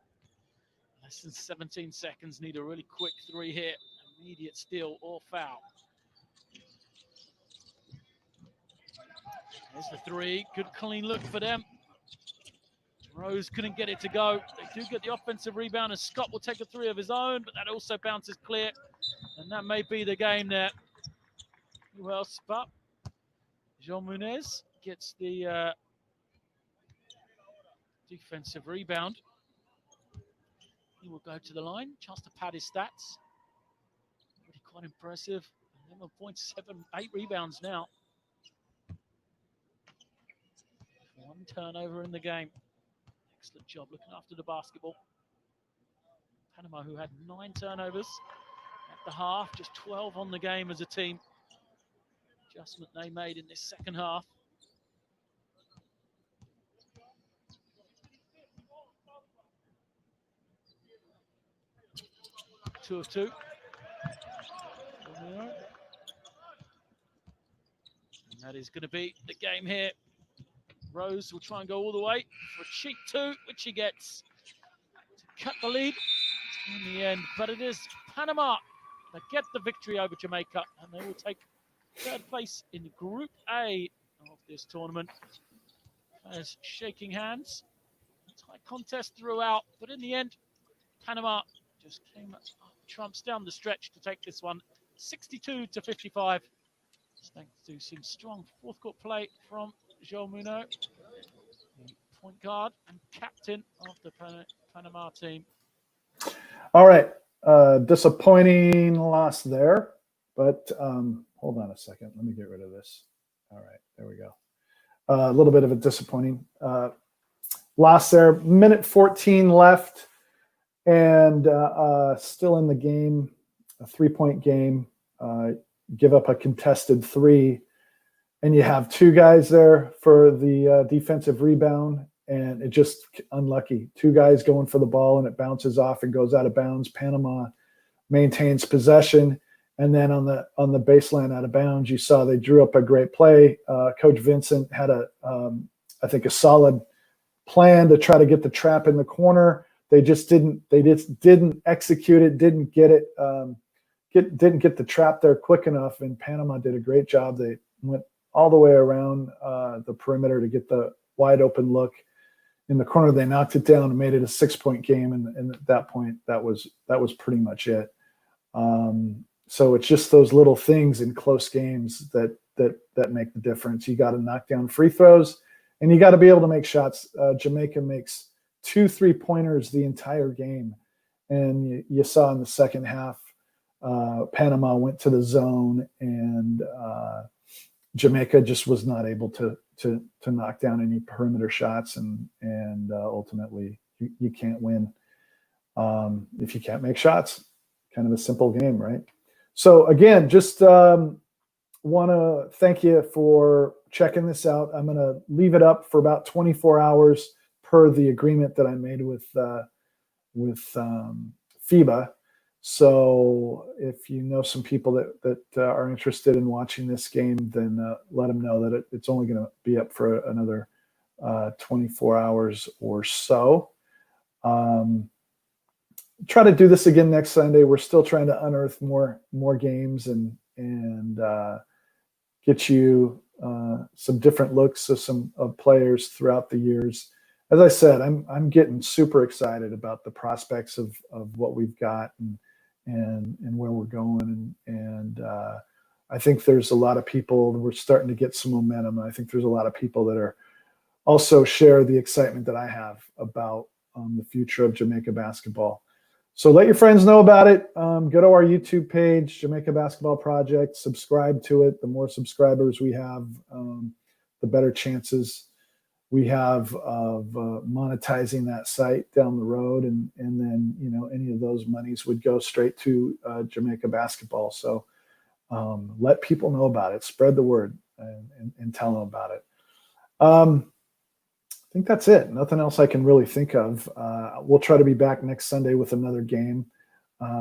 less than 17 seconds, need a really quick 3 here. Immediate steal or foul. There's the 3. Good clean look for them. Rose couldn't get it to go. They do get the offensive rebound, and Scott will take a 3 of his own, but that also bounces clear. And that may be the game there. Who else but Jean Munez gets the defensive rebound. He will go to the line. Chance to pad his stats. Really quite impressive. 11.78 rebounds now. 1 turnover in the game. Excellent job looking after the basketball. Panama, who had 9 turnovers at the half, just 12 on the game as a team. Adjustment they made in this second half. Two of 2. And That is going to be the game here. Rose will try and go all the way for a cheap 2, which he gets to cut the lead in the end. But it is Panama that get the victory over Jamaica, and they will take third place in Group A of this tournament. As shaking hands, tight contest throughout, but in the end, Panama just came trumps down the stretch to take this one 62-55. Thanks to some strong fourth court play from João Muno, the point guard and captain of the Panama team. All right. Disappointing loss there, but hold on a second. Let me get rid of this. All right, there we go. A little bit of a disappointing loss there. Minute 14 left, and still in the game, a 3-point game. Give up a contested 3, and you have 2 guys there for the defensive rebound, and it just unlucky. 2 guys going for the ball, and it bounces off and goes out of bounds. Panama maintains possession, and then on the baseline out of bounds, you saw they drew up a great play. Coach Vincent had I think a solid plan to try to get the trap in the corner. They just didn't execute it, didn't get it. Didn't get the trap there quick enough, and Panama did a great job. They went all the way around the perimeter to get the wide open look in the corner. They knocked it down and made it a 6-point game, and at that point, that was pretty much it. So it's just those little things in close games that make the difference. You got to knock down free throws, and you got to be able to make shots. Jamaica makes 2 3-pointers the entire game, and you saw in the second half. Panama went to the zone, and Jamaica just was not able to knock down any perimeter shots, and ultimately you can't win if you can't make shots. Kind of a simple game, right? So again, just want to thank you for checking this out. I'm going to leave it up for about 24 hours per the agreement that I made with FIBA. So if you know some people that are interested in watching this game, then let them know that it's only going to be up for another 24 hours or so. Try to do this again next Sunday. We're still trying to unearth more games and get you some different looks of some players throughout the years. As I said, I'm getting super excited about the prospects of what we've got and where we're going. And I think there's a lot of people, we're starting to get some momentum. I think there's a lot of people that are also share the excitement that I have about the future of Jamaica basketball. So let your friends know about it. Go to our YouTube page, Jamaica Basketball Project, subscribe to it. The more subscribers we have, the better chances we have of monetizing that site down the road, and then any of those monies would go straight to Jamaica basketball. So let people know about it, spread the word, and tell them about it. I think that's it. Nothing else I can really think of. We'll try to be back next Sunday with another game.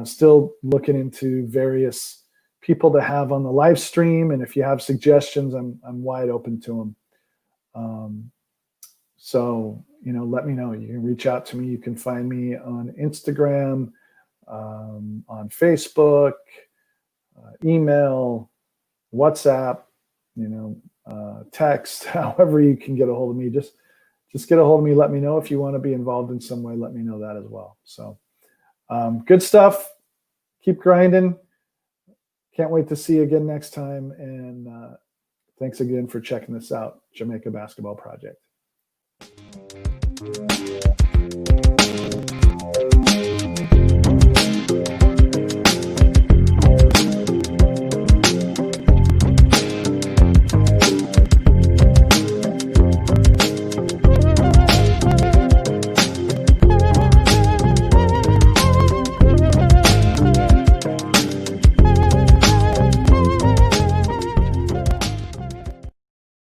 Still looking into various people to have on the live stream, and if you have suggestions, I'm wide open to them. So, let me know. You can reach out to me. You can find me on Instagram, on Facebook, email, WhatsApp, text, however you can get a hold of me. Just get a hold of me. Let me know if you want to be involved in some way. Let me know that as well. So good stuff. Keep grinding. Can't wait to see you again next time. And thanks again for checking this out, Jamaica Basketball Project.